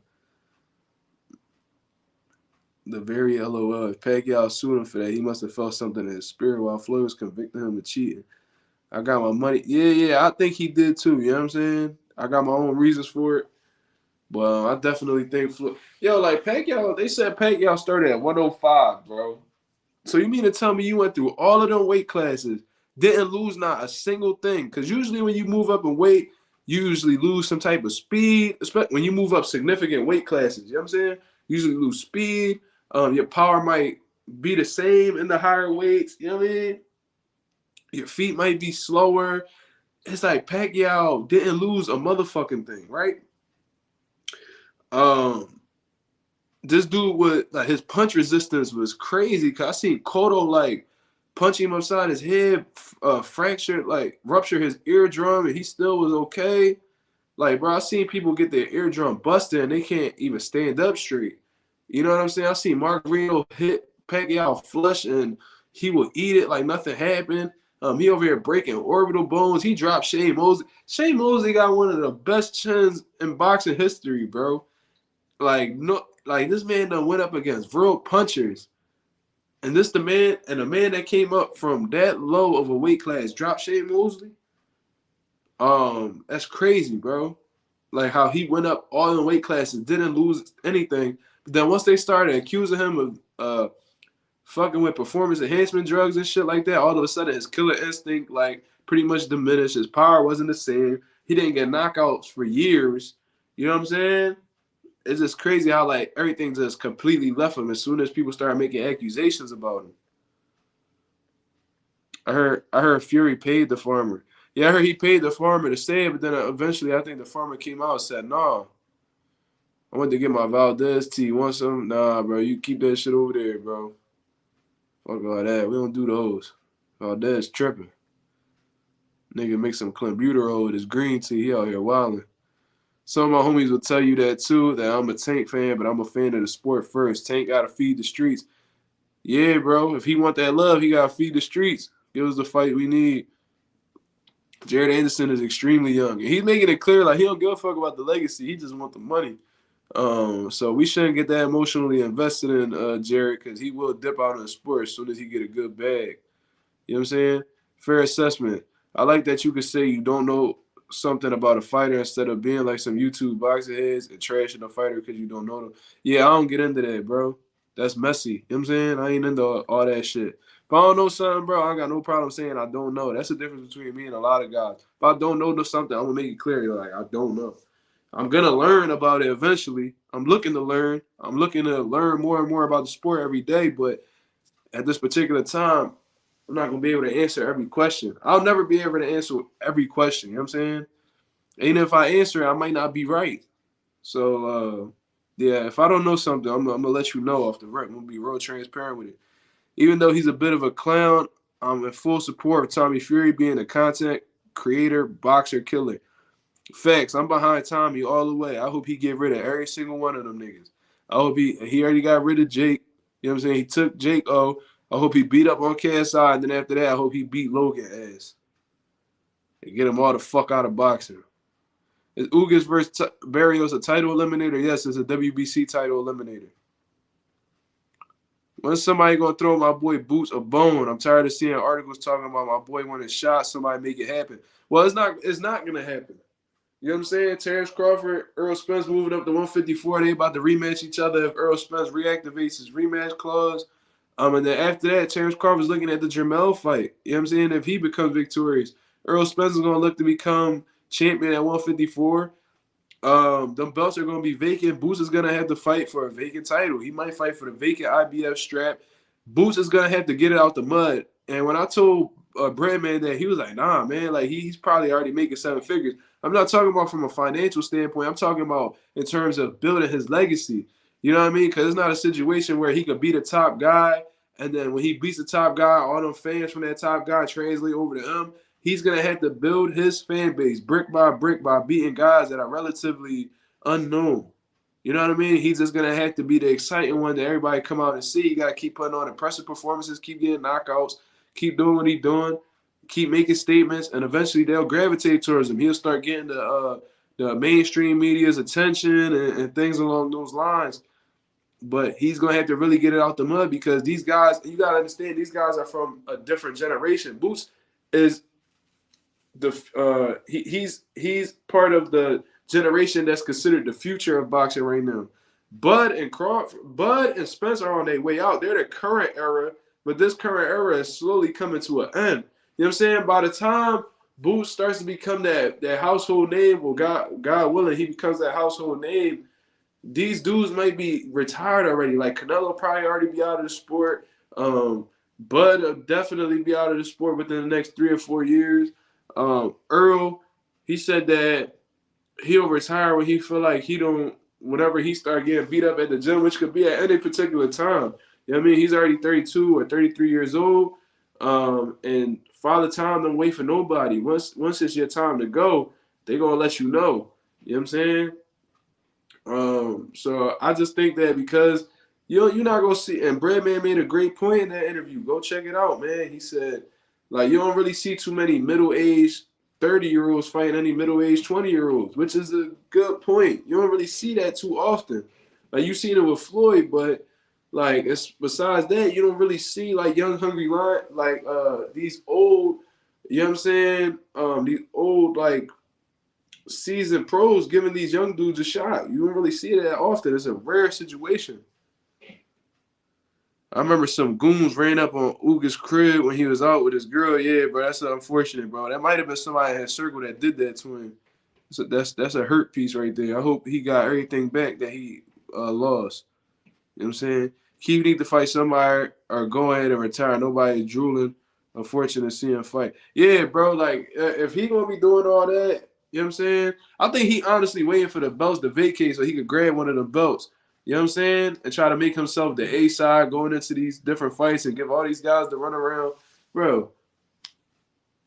The very LOL. If Pacquiao sued him for that, he must have felt something in his spirit while Floyd was convicting him of cheating. I got my money. Yeah, I think he did too. You know what I'm saying? I got my own reasons for it. But I definitely think Floyd. Yo, like Pacquiao, they said Pacquiao started at 105, bro. So you mean to tell me you went through all of them weight classes, didn't lose not a single thing? Because usually when you move up in weight, you usually lose some type of speed, especially when you move up significant weight classes. You know what I'm saying? You usually lose speed. Your power might be the same in the higher weights. You know what I mean? Your feet might be slower. It's like Pacquiao didn't lose a motherfucking thing, right? This dude with like his punch resistance was crazy. Cause I seen Cotto like punching him upside his head, fractured, like rupture his eardrum, and he still was okay. Like, bro, I seen people get their eardrum busted and they can't even stand up straight. You know what I'm saying? I seen Mark Reno hit Pacquiao flush and he would eat it like nothing happened. He over here breaking orbital bones. He dropped Shane Mosley. Shane Mosley got one of the best chins in boxing history, bro. Like no, like this man done went up against real punchers, and the man that came up from that low of a weight class dropped Shane Mosley. That's crazy, bro. Like how he went up all in weight classes, didn't lose anything. But then once they started accusing him of fucking with performance enhancement drugs and shit like that, all of a sudden his killer instinct like pretty much diminished. His power wasn't the same. He didn't get knockouts for years. You know what I'm saying? It's just crazy how like everything just completely left him as soon as people started making accusations about him. I heard Fury paid the farmer. Yeah, I heard he paid the farmer to stay, but then eventually I think the farmer came out and said, "Nah, I went to get my Valdez tea. You want some? Nah, bro, you keep that shit over there, bro. Fuck all that. We don't do those. Valdez tripping. Nigga make some clenbuterol with his green tea. He out here wilding. Some of my homies will tell you that too, that I'm a Tank fan, but I'm a fan of the sport first. Tank gotta feed the streets. Yeah, bro. If he want that love, he gotta feed the streets. Give us the fight we need. Jared Anderson is extremely young. And he's making it clear like he don't give a fuck about the legacy. He just want the money. So we shouldn't get that emotionally invested in Jared because he will dip out in the sport as soon as he get a good bag. You know what I'm saying? Fair assessment. I like that you could say you don't know something about a fighter instead of being like some YouTube boxing heads and trashing a fighter because you don't know them. Yeah, I don't get into that, bro. That's messy. You know what I'm saying? I ain't into all that shit. If I don't know something, bro, I got no problem saying I don't know. That's the difference between me and a lot of guys. If I don't know something, I'm gonna make it clear. Like I don't know. I'm gonna learn about it eventually. I'm looking to learn. I'm looking to learn more and more about the sport every day. But at this particular time, I'm not gonna be able to answer every question. I'll never be able to answer every question. You know what I'm saying? And if I answer, I might not be right. So yeah, if I don't know something, I'm gonna let you know off the rip. I'm gonna be real transparent with it. Even though he's a bit of a clown, I'm in full support of Tommy Fury being a content creator, boxer, killer. Facts. I'm behind Tommy all the way. I hope he get rid of every single one of them niggas. I hope he already got rid of Jake. You know what I'm saying? He took Jake O. I hope he beat up on KSI, and then after that, I hope he beat Logan ass and get him all the fuck out of boxing. Is Ugas versus Barrios a title eliminator? Yes, it's a WBC title eliminator. When's somebody gonna throw my boy Boots a bone? I'm tired of seeing articles talking about my boy wanting shot. Somebody make it happen. Well, it's not gonna happen. You know what I'm saying? Terrence Crawford, Earl Spence moving up to 154. They about to rematch each other if Earl Spence reactivates his rematch clause. And then after that, Terrence Crawford's looking at the Jermell fight. You know what I'm saying? If he becomes victorious, Earl Spence is gonna look to become champion at 154. Them belts are gonna be vacant. Boots is gonna have to fight for a vacant title. He might fight for the vacant IBF strap. Boots is gonna have to get it out the mud. And when I told Breadman that, he was like, "Nah, man, like he's probably already making 7 figures." I'm not talking about from a financial standpoint. I'm talking about in terms of building his legacy. You know what I mean? Because it's not a situation where he could be the top guy, and then when he beats the top guy, all them fans from that top guy translate over to him. He's gonna have to build his fan base brick by brick by beating guys that are relatively unknown. You know what I mean? He's just gonna have to be the exciting one that everybody come out and see. You gotta keep putting on impressive performances, keep getting knockouts, keep doing what he's doing, keep making statements, and eventually they'll gravitate towards him. He'll start getting the mainstream media's attention and things along those lines. But he's gonna have to really get it out the mud because these guys, you gotta understand, these guys are from a different generation. Boots is he's part of the generation that's considered the future of boxing right now. Bud and Spence are on their way out. They're the current era, but this current era is slowly coming to an end. You know what I'm saying? By the time Boots starts to become that household name, well, God willing, he becomes that household name. These dudes might be retired already. Like Canelo probably already be out of the sport. Bud will definitely be out of the sport within the next 3 or 4 years. Earl, he said that he'll retire when he feel like he don't, whenever he start getting beat up at the gym, which could be at any particular time. You know what I mean? He's already 32 or 33 years old. And Father Time don't wait for nobody. Once it's your time to go, they gonna let you know. You know what I'm saying? So I just think that because you're not gonna see, and Breadman made a great point in that interview. Go check it out, man. He said, like, you don't really see too many middle-aged 30-year-olds fighting any middle-aged 20-year-olds, which is a good point. You don't really see that too often. Like, you seen it with Floyd, but like, it's besides that, you don't really see like young hungry lion, like these old, you know what I'm saying? These old like seasoned pros giving these young dudes a shot. You don't really see it that often. It's a rare situation. I remember some goons ran up on Uga's crib when he was out with his girl. Yeah, bro, that's unfortunate, bro. That might have been somebody in his circle that did that to him. So that's a hurt piece right there. I hope he got everything back that he lost. You know what I'm saying? Keith need to fight somebody or go ahead and retire. Nobody drooling Unfortunate to see him fight. Yeah, bro. Like, if he gonna be doing all that, you know what I'm saying? I think he honestly waiting for the belts to vacate so he could grab one of the belts. You know what I'm saying? And try to make himself the A side going into these different fights and give all these guys to run around. Bro,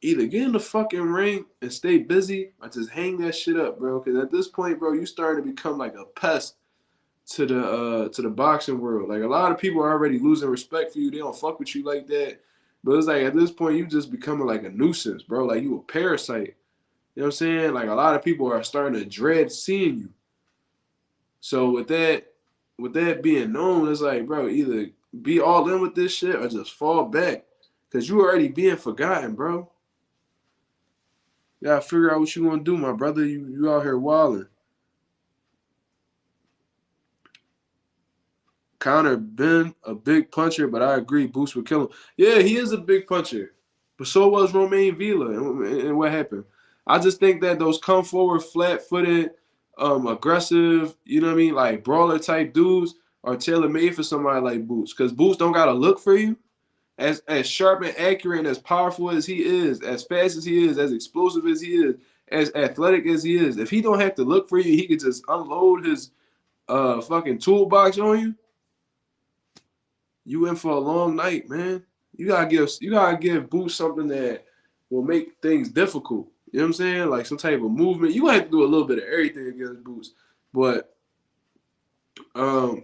either get in the fucking ring and stay busy or just hang that shit up, bro. Because at this point, bro, you starting to become like a pest to the boxing world. Like, a lot of people are already losing respect for you. They don't fuck with you like that. But it's like at this point you just becoming like a nuisance, bro. Like, you a parasite. You know what I'm saying? Like, a lot of people are starting to dread seeing you. So with that being known, it's like, bro, either be all in with this shit or just fall back. Cause you already being forgotten, bro. You gotta figure out what you gonna do, my brother. You out here wilding. Conor been a big puncher, but I agree Boost would kill him. Yeah, he is a big puncher, but so was Romain Villa. And what happened? I just think that those come forward, flat-footed, aggressive, you know what I mean, like brawler type dudes are tailor made for somebody like Boost, because Boost don't gotta look for you. As sharp and accurate and as powerful as he is, as fast as he is, as explosive as he is, as athletic as he is, if he don't have to look for you, he could just unload his fucking toolbox on you. You in for a long night, man. You gotta give Boost something that will make things difficult. You know what I'm saying? Like some type of movement. You gonna have to do a little bit of everything against Boost. But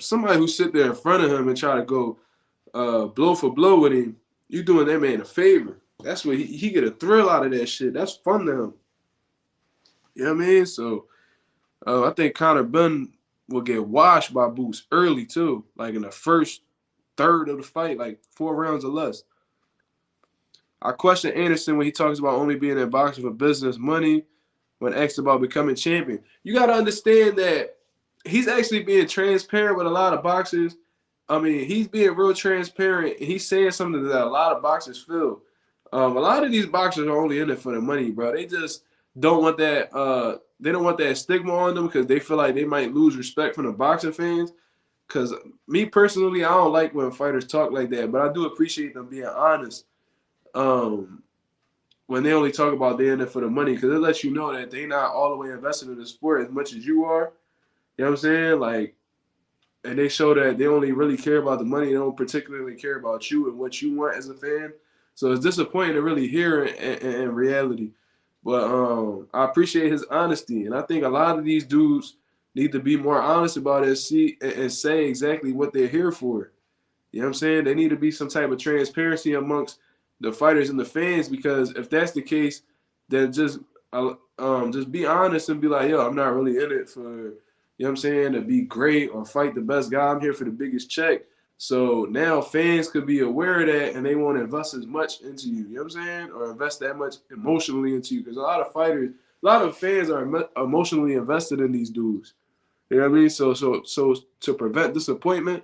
somebody who sit there in front of him and try to go blow for blow with him, you doing that man a favor. That's what he get a thrill out of that shit. That's fun to him. You know what I mean? So I think Conor Benn will get washed by Boost early too, like in the first third of the fight, like 4 rounds or less. I question Anderson when he talks about only being in boxing for business money when asked about becoming champion. You got to understand that he's actually being transparent with a lot of boxers. I mean, he's being real transparent. He's saying something that a lot of boxers feel. A lot of these boxers are only in it for the money, bro. They just don't want that. They don't want that stigma on them because they feel like they might lose respect from the boxing fans. Because me personally, I don't like when fighters talk like that, but I do appreciate them being honest. Um, when they only talk about they're in it for the money, because it lets you know that they not all the way invested in the sport as much as you are. You know what I'm saying? Like, and they show that they only really care about the money. They don't particularly care about you and what you want as a fan. So it's disappointing to really hear it in reality. But I appreciate his honesty, and I think a lot of these dudes need to be more honest about it, see and say exactly what they're here for. You know what I'm saying? There need to be some type of transparency amongst the fighters and the fans, because if that's the case, then just be honest and be like, yo, I'm not really in it for, you know what I'm saying, to be great or fight the best guy. I'm here for the biggest check. So now fans could be aware of that and they won't invest as much into you, you know what I'm saying? Or invest that much emotionally into you. Because a lot of fans are emotionally invested in these dudes. You know what I mean? So to prevent disappointment,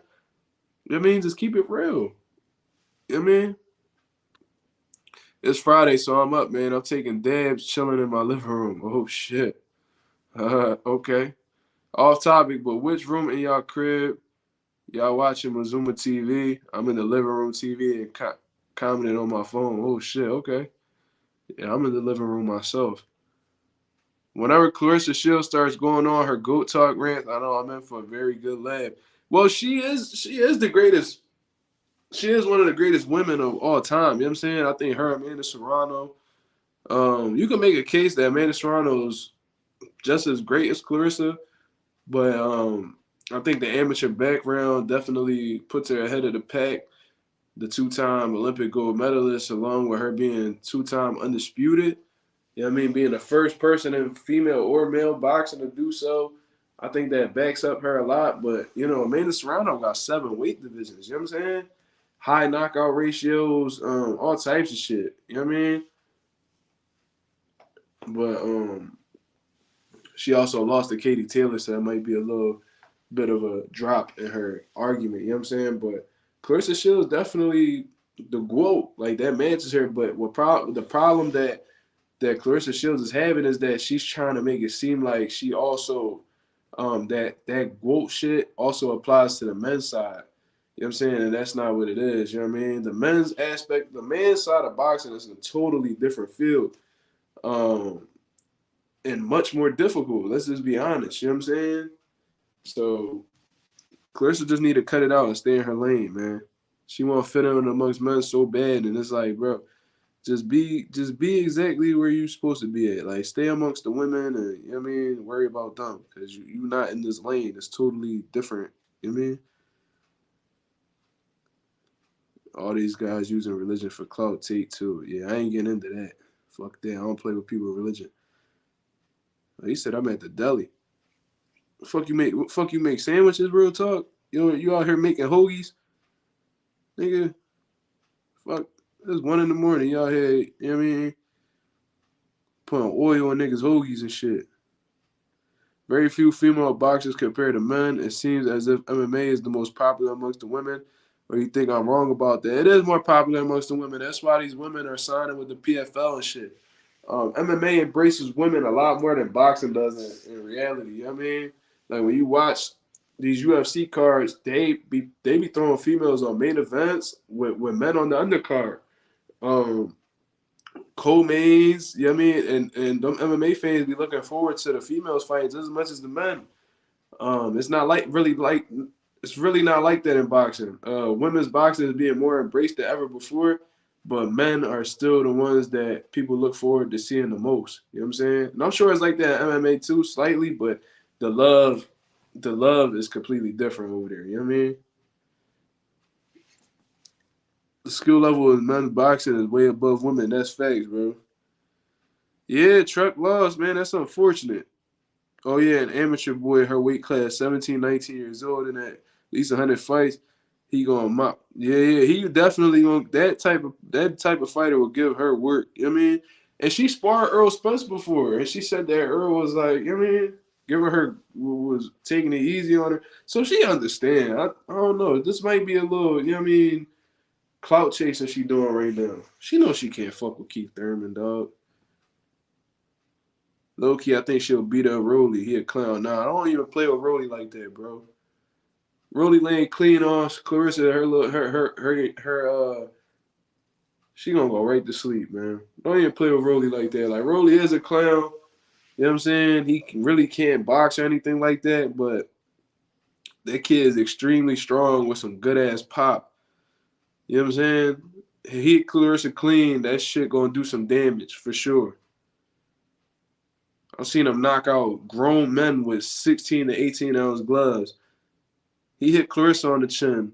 you know what I mean, just keep it real. You know what I mean? It's Friday, so I'm up, man. I'm taking dabs, chilling in my living room. Oh shit. Okay. Off topic, but which room in y'all crib y'all watching Mazuma TV? I'm in the living room TV and commenting on my phone. Oh shit. Okay. Yeah, I'm in the living room myself. Whenever Claressa Shields starts going on her goat talk rant, I know I'm in for a very good laugh. Well, she is the greatest. She is one of the greatest women of all time. You know what I'm saying? I think her, Amanda Serrano. You can make a case that Amanda Serrano's just as great as Claressa, but I think the amateur background definitely puts her ahead of the pack. The two-time Olympic gold medalist, along with her being two-time undisputed. You know what I mean? Being the first person in female or male boxing to do so. I think that backs up her a lot. But, Amanda Serrano got 7 weight divisions. You know what I'm saying? High knockout ratios, all types of shit. You know what I mean? But she also lost to Katie Taylor, so that might be a little bit of a drop in her argument. You know what I'm saying? But Claressa Shields definitely the GOAT. Like, that matches her. But the problem that Claressa Shields is having is that she's trying to make it seem like she also that GOAT shit also applies to the men's side. You know what I'm saying? And that's not what it is. You know what I mean? The men's aspect, the men's side of boxing is a totally different field. And much more difficult. Let's just be honest. You know what I'm saying? So Claressa just need to cut it out and stay in her lane, man. She want to fit in amongst men so bad, and it's like, bro, just be exactly where you supposed to be at. Like, stay amongst the women, and you know what I mean, worry about them because you not in this lane. It's totally different. You know what I mean? All these guys using religion for clout, take two. Yeah, I ain't getting into that. Fuck that. I don't play with people with religion. He said I'm at the deli. Fuck you make sandwiches, real talk. You out here making hoagies, nigga. Fuck. It's 1 in the morning. Y'all here, you know what I mean? Putting oil on niggas' hoagies and shit. Very few female boxers compared to men. It seems as if MMA is the most popular amongst the women. Or you think I'm wrong about that? It is more popular amongst the women. That's why these women are signing with the PFL and shit. MMA embraces women a lot more than boxing does in reality. You know what I mean? Like when you watch these UFC cards, they be throwing females on main events with men on the undercard. Um, co-mains, you know what I mean? And them MMA fans be looking forward to the females fights as much as the men. It's not it's really not like that in boxing. Women's boxing is being more embraced than ever before, but men are still the ones that people look forward to seeing the most. You know what I'm saying? And I'm sure it's like that in MMA too, slightly, but the love, the love is completely different over there. You know what I mean? The skill level of men's boxing is way above women. That's facts, bro. Yeah, Truck lost, man. That's unfortunate. Oh yeah, an amateur boy, her weight class, 17, 19 years old, and at least 100 fights, he gonna mop. Yeah, yeah, he definitely gonna that type of fighter will give her work. You know what I mean? And she sparred Earl Spence before, and she said that Earl was like, you know what I mean, giving her was taking it easy on her, so she understand. I don't know. This might be a little, you know what I mean, clout chasing she doing right now. She knows she can't fuck with Keith Thurman, dog. Low key, I think she'll beat up Rolly. He a clown. Nah, I don't even play with Rolly like that, bro. Rolly laying clean on Claressa. She gonna go right to sleep, man. Don't even play with Rolly like that. Like Rolly is a clown. You know what I'm saying? Really can't box or anything like that, but that kid is extremely strong with some good ass pop. You know what I'm saying? He hit Claressa clean. That shit gonna do some damage for sure. I've seen him knock out grown men with 16 to 18-ounce gloves. He hit Claressa on the chin.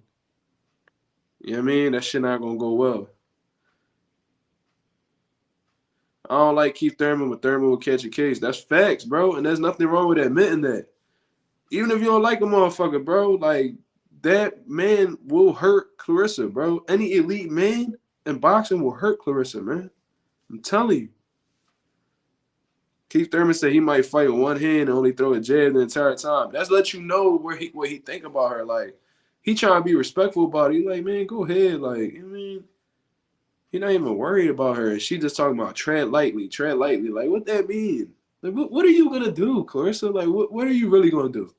You know what I mean? That shit not gonna go well. I don't like Keith Thurman, but Thurman will catch a case. That's facts, bro. And there's nothing wrong with admitting that. Even if you don't like a motherfucker, bro, like that man will hurt Claressa, bro. Any elite man in boxing will hurt Claressa, man. I'm telling you. Keith Thurman said he might fight with one hand and only throw a jab the entire time. That's let you know what he think about her. Like, he trying to be respectful about it. He like, man, go ahead. Like, you know what I mean? He not even worried about her. She just talking about tread lightly, tread lightly. Like, what that mean? Like, what are you gonna do, Claressa? Like, what are you really gonna do?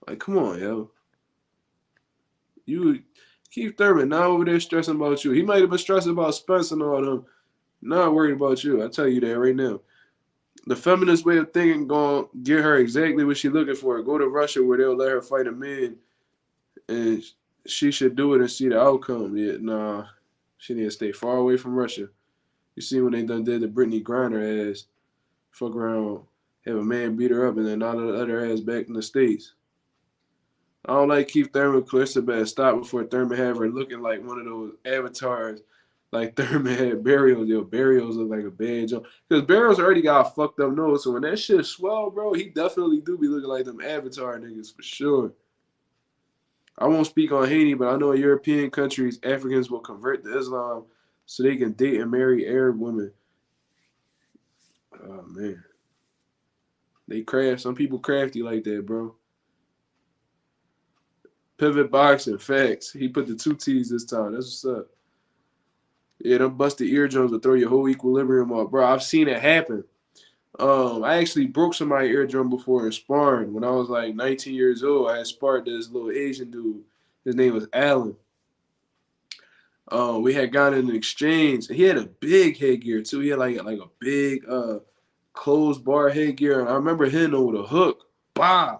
Like, come on, yo. You Keith Thurman not over there stressing about you. He might have been stressing about Spence and all them. Not worried about you. I tell you that right now. The feminist way of thinking gonna get her exactly what she's looking for. Go to Russia where they'll let her fight a man, and she should do it and see the outcome. Yeah, nah, she need to stay far away from Russia. You see when they done did the Brittany Griner ass, fuck around, have a man beat her up, and then not let her ass back in the States. I don't like Keith Thurman. Claressa better stop before Thurman have her looking like one of those avatars. Like Thurman had Barrios. Yo, Barrios look like a bad joke. Because Barrios already got a fucked up nose. So when that shit swell, bro, he definitely do be looking like them avatar niggas for sure. I won't speak on Haiti, but I know in European countries, Africans will convert to Islam so they can date and marry Arab women. Oh, man. They craft. Some people crafty like that, bro. Pivot boxing, facts. He put the 2 T's this time. That's what's up. Yeah, them busted eardrums will throw your whole equilibrium off. Bro, I've seen it happen. I actually broke somebody's eardrum before in sparring. When I was like 19 years old, I had sparred this little Asian dude. His name was Allen. We had gotten in an exchange. He had a big headgear too. He had like a big closed bar headgear. And I remember hitting him with a hook. Bah!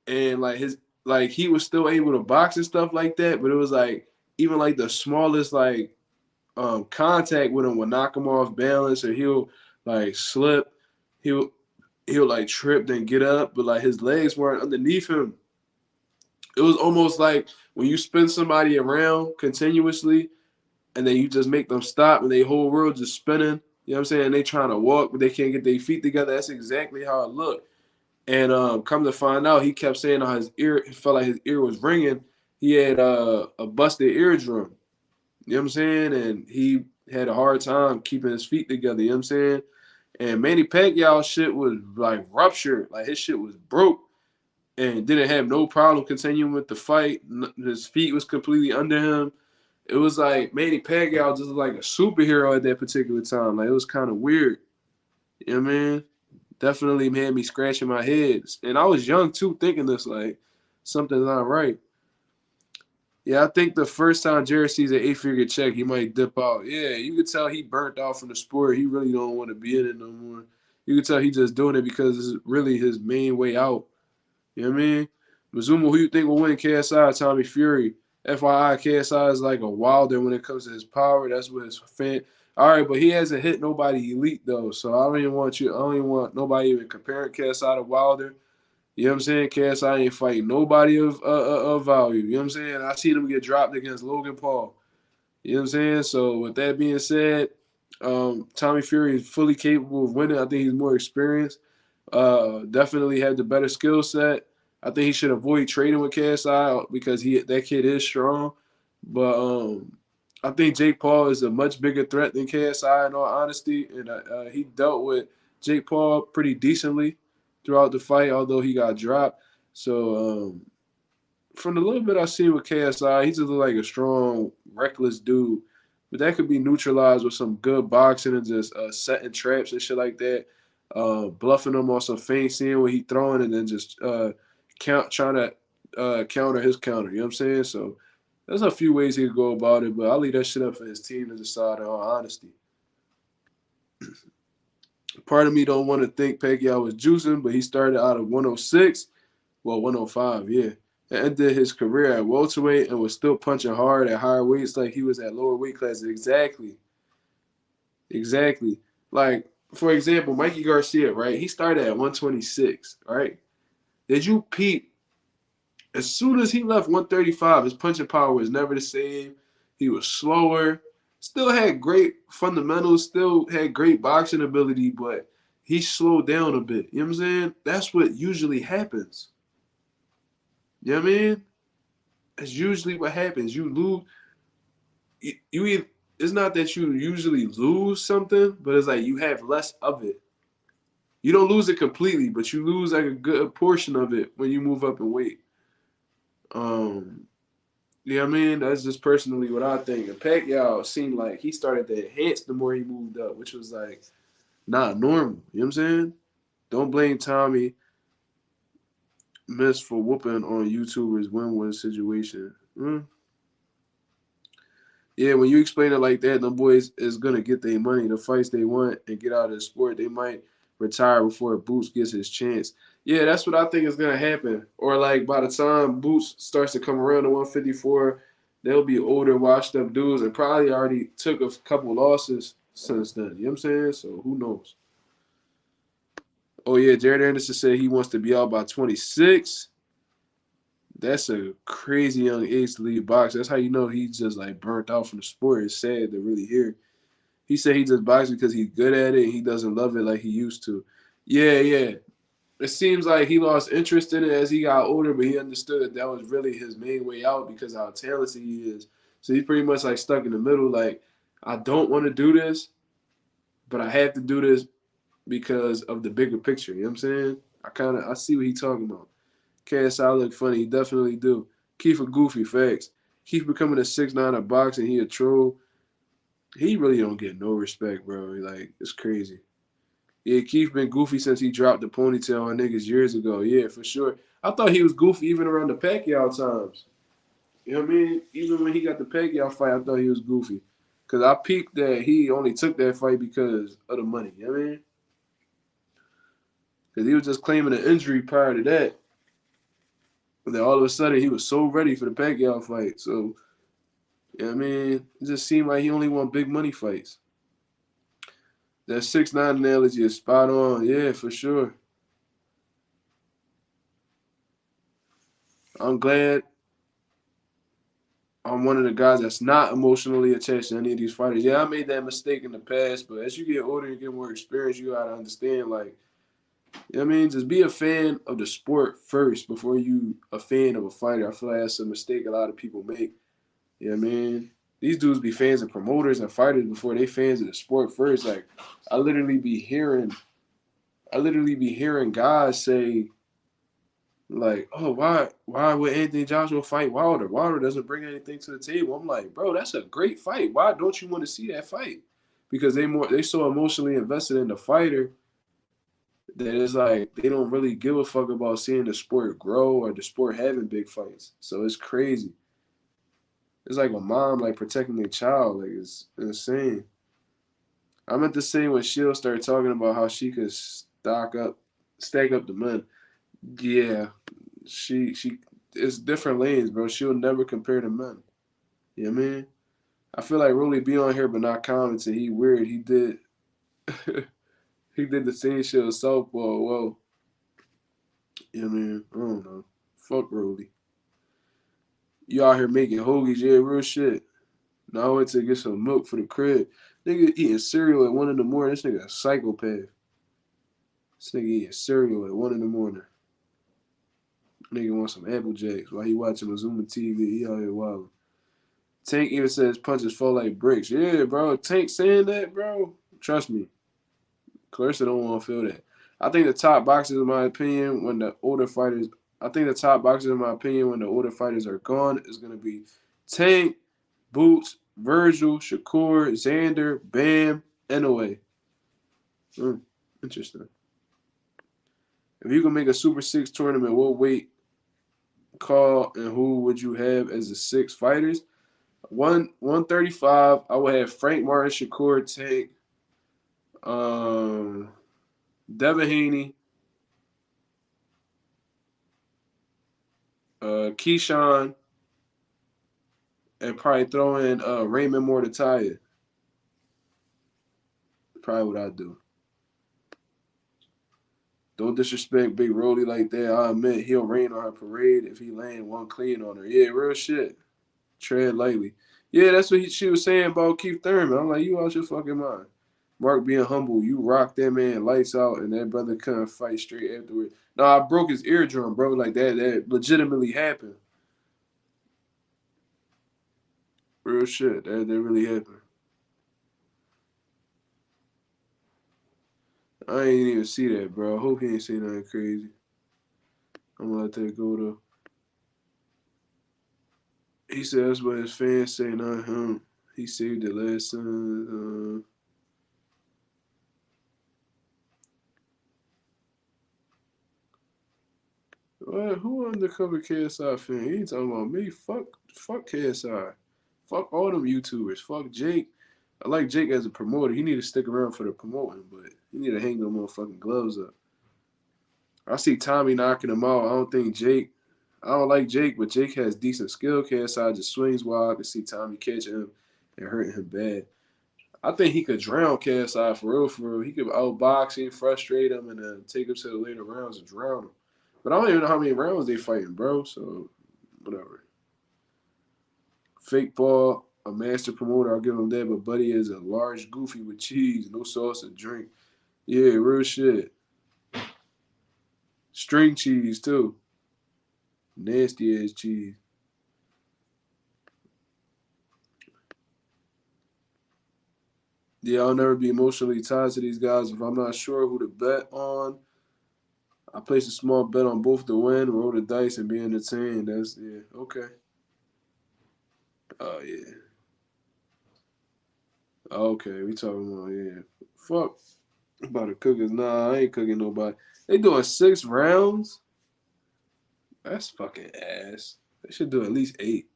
And like he was still able to box and stuff like that, but it was like even like the smallest like contact with him would knock him off balance, or he'll like slip. He'll like trip then get up, but like his legs weren't underneath him. It was almost like when you spin somebody around continuously and then you just make them stop and their whole world just spinning. You know what I'm saying? They trying to walk, but they can't get their feet together. That's exactly how it looked. And come to find out, he kept saying how his ear, it felt like his ear was ringing. He had a busted eardrum. You know what I'm saying? And he had a hard time keeping his feet together. You know what I'm saying? And Manny Pacquiao shit was like ruptured. Like his shit was broke and didn't have no problem continuing with the fight. His feet was completely under him. It was like Manny Pacquiao just like a superhero at that particular time. Like it was kind of weird. You know what I mean? Definitely had me scratching my head. And I was young too, thinking this like something's not right. Yeah, I think the first time Jared sees an 8-figure check, he might dip out. Yeah, you could tell he burnt out from the sport. He really don't want to be in it no more. You could tell he just doing it because it's really his main way out. You know what I mean? Mazuma, who you think will win, KSI or Tommy Fury? FYI, KSI is like a Wilder when it comes to his power. That's what his fan. All right, but he hasn't hit nobody elite though, so I don't even want nobody even comparing KSI to Wilder. You know what I'm saying? KSI ain't fighting nobody of value. You know what I'm saying? I seen him get dropped against Logan Paul. You know what I'm saying? So with that being said, Tommy Fury is fully capable of winning. I think he's more experienced. Definitely had the better skill set. I think he should avoid trading with KSI because that kid is strong. But I think Jake Paul is a much bigger threat than KSI in all honesty, and he dealt with Jake Paul pretty decently throughout the fight, although he got dropped. So from the little bit I seen with KSI, he just looked like a strong, reckless dude. But that could be neutralized with some good boxing and just setting traps and shit like that. Bluffing him on some feint, seeing what he throwing, and then just trying to counter his counter. You know what I'm saying? So there's a few ways he could go about it, but I'll leave that shit up for his team to decide in all honesty. Part of me don't want to think Pacquiao was juicing, but he started out of 106, well 105, yeah. And ended his career at welterweight and was still punching hard at higher weights like he was at lower weight classes. Exactly. Like, for example, Mikey Garcia, right? He started at 126, right? Did you peep? As soon as he left 135, his punching power was never the same. He was slower. Still had great fundamentals, still had great boxing ability, but he slowed down a bit. You know what I'm saying? That's what usually happens. You know what I mean? That's usually what happens. You lose. It's not that you usually lose something, but it's like you have less of it. You don't lose it completely, but you lose like a good portion of it when you move up in weight. You know what I mean? That's just personally what I think. And Pacquiao seemed like he started to enhance the more he moved up, which was like not normal. You know what I'm saying? Don't blame Tommy Miss for whooping on YouTubers win-win situation. Yeah, when you explain it like that, them boys is gonna get their money, the fights they want, and get out of the sport. They might retire before Boots gets his chance. Yeah, that's what I think is gonna happen. Or like by the time Boots starts to come around to 154, they'll be older, washed up dudes, and probably already took a couple losses since then. You know what I'm saying? So who knows? Oh yeah, Jared Anderson said he wants to be out by 26. That's a crazy young age to leave box. That's how you know he's just like burnt out from the sport. It's sad to really hear. He said he just boxes because he's good at it and he doesn't love it like he used to. Yeah, yeah. It seems like he lost interest in it as he got older, but he understood that was really his main way out because of how talented he is. So he's pretty much like stuck in the middle. Like, I don't want to do this, but I have to do this because of the bigger picture. You know what I'm saying? I see what he's talking about. KSI look funny. He definitely do. Keith a goofy, facts. Keith becoming a 6'9" at boxing. He a troll. He really don't get no respect, bro. Like, it's crazy. Yeah, Keith been goofy since he dropped the ponytail on niggas years ago. Yeah, for sure. I thought he was goofy even around the Pacquiao times. You know what I mean? Even when he got the Pacquiao fight, I thought he was goofy. Because I peeped that he only took that fight because of the money. You know what I mean? Because he was just claiming an injury prior to that. But then all of a sudden, he was so ready for the Pacquiao fight. So, you know what I mean? It just seemed like he only won big money fights. That 6'9" analogy is spot on. Yeah, for sure. I'm glad I'm one of the guys that's not emotionally attached to any of these fighters. Yeah, I made that mistake in the past, but as you get older and get more experience, you gotta understand, like, you know what I mean? Just be a fan of the sport first before you a fan of a fighter. I feel like that's a mistake a lot of people make. You know what I mean? These dudes be fans of promoters and fighters before they fans of the sport first. Like, I literally be hearing guys say, like, oh, why would Anthony Joshua fight Wilder? Wilder doesn't bring anything to the table. I'm like, bro, that's a great fight. Why don't you want to see that fight? Because they so emotionally invested in the fighter that it's like they don't really give a fuck about seeing the sport grow or the sport having big fights. So it's crazy. It's like a mom like protecting their child. Like it's insane. I meant to say when Shield started talking about how she could stack up the men. Yeah, she it's different lanes, bro. She'll never compare to men. You know what I mean? I feel like Rolly be on here but not commenting. He weird. He did he did the same shit with Southpaw. Well, you know what I mean? I don't know. Fuck Rolly. You out here making hoagies, yeah, real shit. Now I went to get some milk for the crib. Nigga eating cereal at 1 in the morning. This nigga a psychopath. This nigga eating cereal at 1 in the morning. Nigga want some Apple Jacks while he watching Mazuma TV. He out here wilding. Tank even says punches fall like bricks. Yeah, bro. Tank saying that, bro. Trust me. Claressa don't want to feel that. I think the top boxers, in my opinion, when the older fighters, I think the top boxers, in my opinion, when the older fighters are gone, is going to be Tank, Boots, Virgil, Shakur, Xander, Bam, Inoue. Interesting. If you can make a Super Six tournament, what weight call and who would you have as the 6 fighters? 135. I would have Frank Martin, Shakur, Tank, Devin Haney, Keyshawn, and probably throw in Raymond Mortataya. Probably what I do. Don't disrespect Big Rolly like that. I admit he'll rain on her parade if he land one clean on her. Yeah, real shit. Tread lightly. Yeah, that's what she was saying about Keith Thurman. I'm like, you out your fucking mind. Mark being humble, you rocked that man lights out, and that brother couldn't fight straight afterwards. No, I broke his eardrum, bro. Like that legitimately happened. Real shit. That really happened. I ain't even see that, bro. I hope he ain't say nothing crazy. I'm gonna let that go though. He said that's what his fans say, not him. He saved it last time. What? Who undercover KSI fan? He ain't talking about me. Fuck KSI. Fuck all them YouTubers. Fuck Jake. I like Jake as a promoter. He need to stick around for the promoting, but he need to hang them motherfucking gloves up. I see Tommy knocking him out. I don't think Jake. I don't like Jake, but Jake has decent skill. KSI just swings wild. I can see Tommy catching him and hurting him bad. I think he could drown KSI for real, for real. He could outbox him, frustrate him, and then take him to the later rounds and drown him. But I don't even know how many rounds they fighting, bro. So, whatever. Fake Paul, a master promoter, I'll give him that. But Buddy is a large goofy with cheese, no sauce or drink. Yeah, real shit. String cheese, too. Nasty ass cheese. Yeah, I'll never be emotionally tied to these guys. If I'm not sure who to bet on, I place a small bet on both to win, roll the dice, and be entertained. That's, yeah, okay. Oh, yeah. Okay, we talking about, yeah. Fuck about the cookers. Nah, I ain't cooking nobody. They doing 6 rounds? That's fucking ass. They should do at least 8.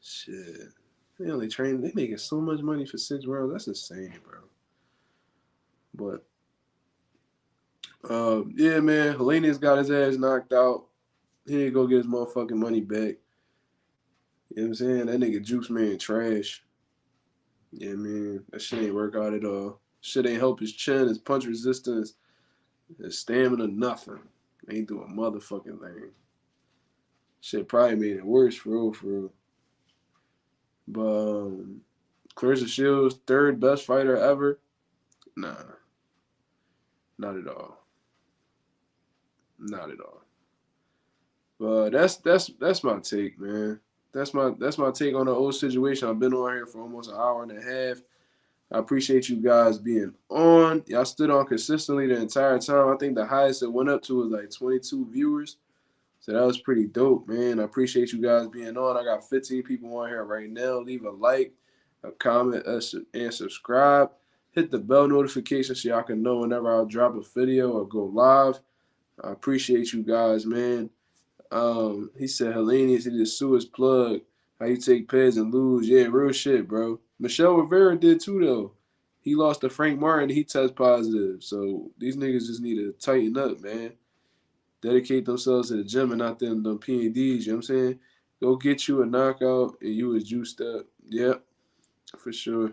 Shit. They only train. They making so much money for 6 rounds. That's insane, bro. But yeah, man. Helenius got his ass knocked out. He didn't go get his motherfucking money back. You know what I'm saying? That nigga Juice Man trash. Yeah, man. That shit ain't work out at all. Shit ain't help his chin, his punch resistance, his stamina, nothing. Ain't do a motherfucking thing. Shit probably made it worse for real, for real. But Claressa Shields, third best fighter ever. Nah, not at all. Not at all. But that's my take, man. That's my take on the whole situation. I've been on here for almost an hour and a half. I appreciate you guys being on. Y'all stood on consistently the entire time. I think the highest it went up to was like 22 viewers. So that was pretty dope, man. I appreciate you guys being on. I got 15 people on here right now. Leave a like, a comment, and subscribe. Hit the bell notification so y'all can know whenever I drop a video or go live. I appreciate you guys, man. He said Helenius, he just sue his plug. How you take PEDs and lose. Yeah, real shit, bro. Michelle Rivera did too, though. He lost to Frank Martin. He test positive. So these niggas just need to tighten up, man. Dedicate themselves to the gym and not them PEDs, you know what I'm saying? Go get you a knockout and you was juiced up. Yep, for sure.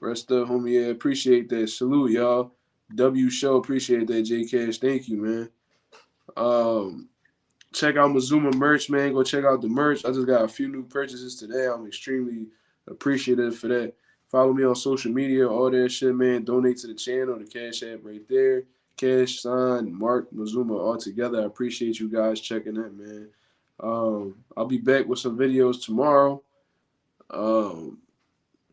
Rest up, homie. Yeah, appreciate that. Salute, y'all. W show. Appreciate that, J Cash. Thank you, man. Check out Mazuma merch, man. Go check out the merch. I just got a few new purchases today. I'm extremely appreciative for that. Follow me on social media, all that shit, man. Donate to the channel, the Cash App right there. Cash sign, Mark Mazuma all together. I appreciate you guys checking in, man. I'll be back with some videos tomorrow.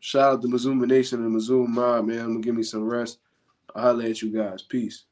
Shout out to Mazuma Nation and Mazuma Mob, man. I'm gonna give me some rest. I'll holler at you guys. Peace.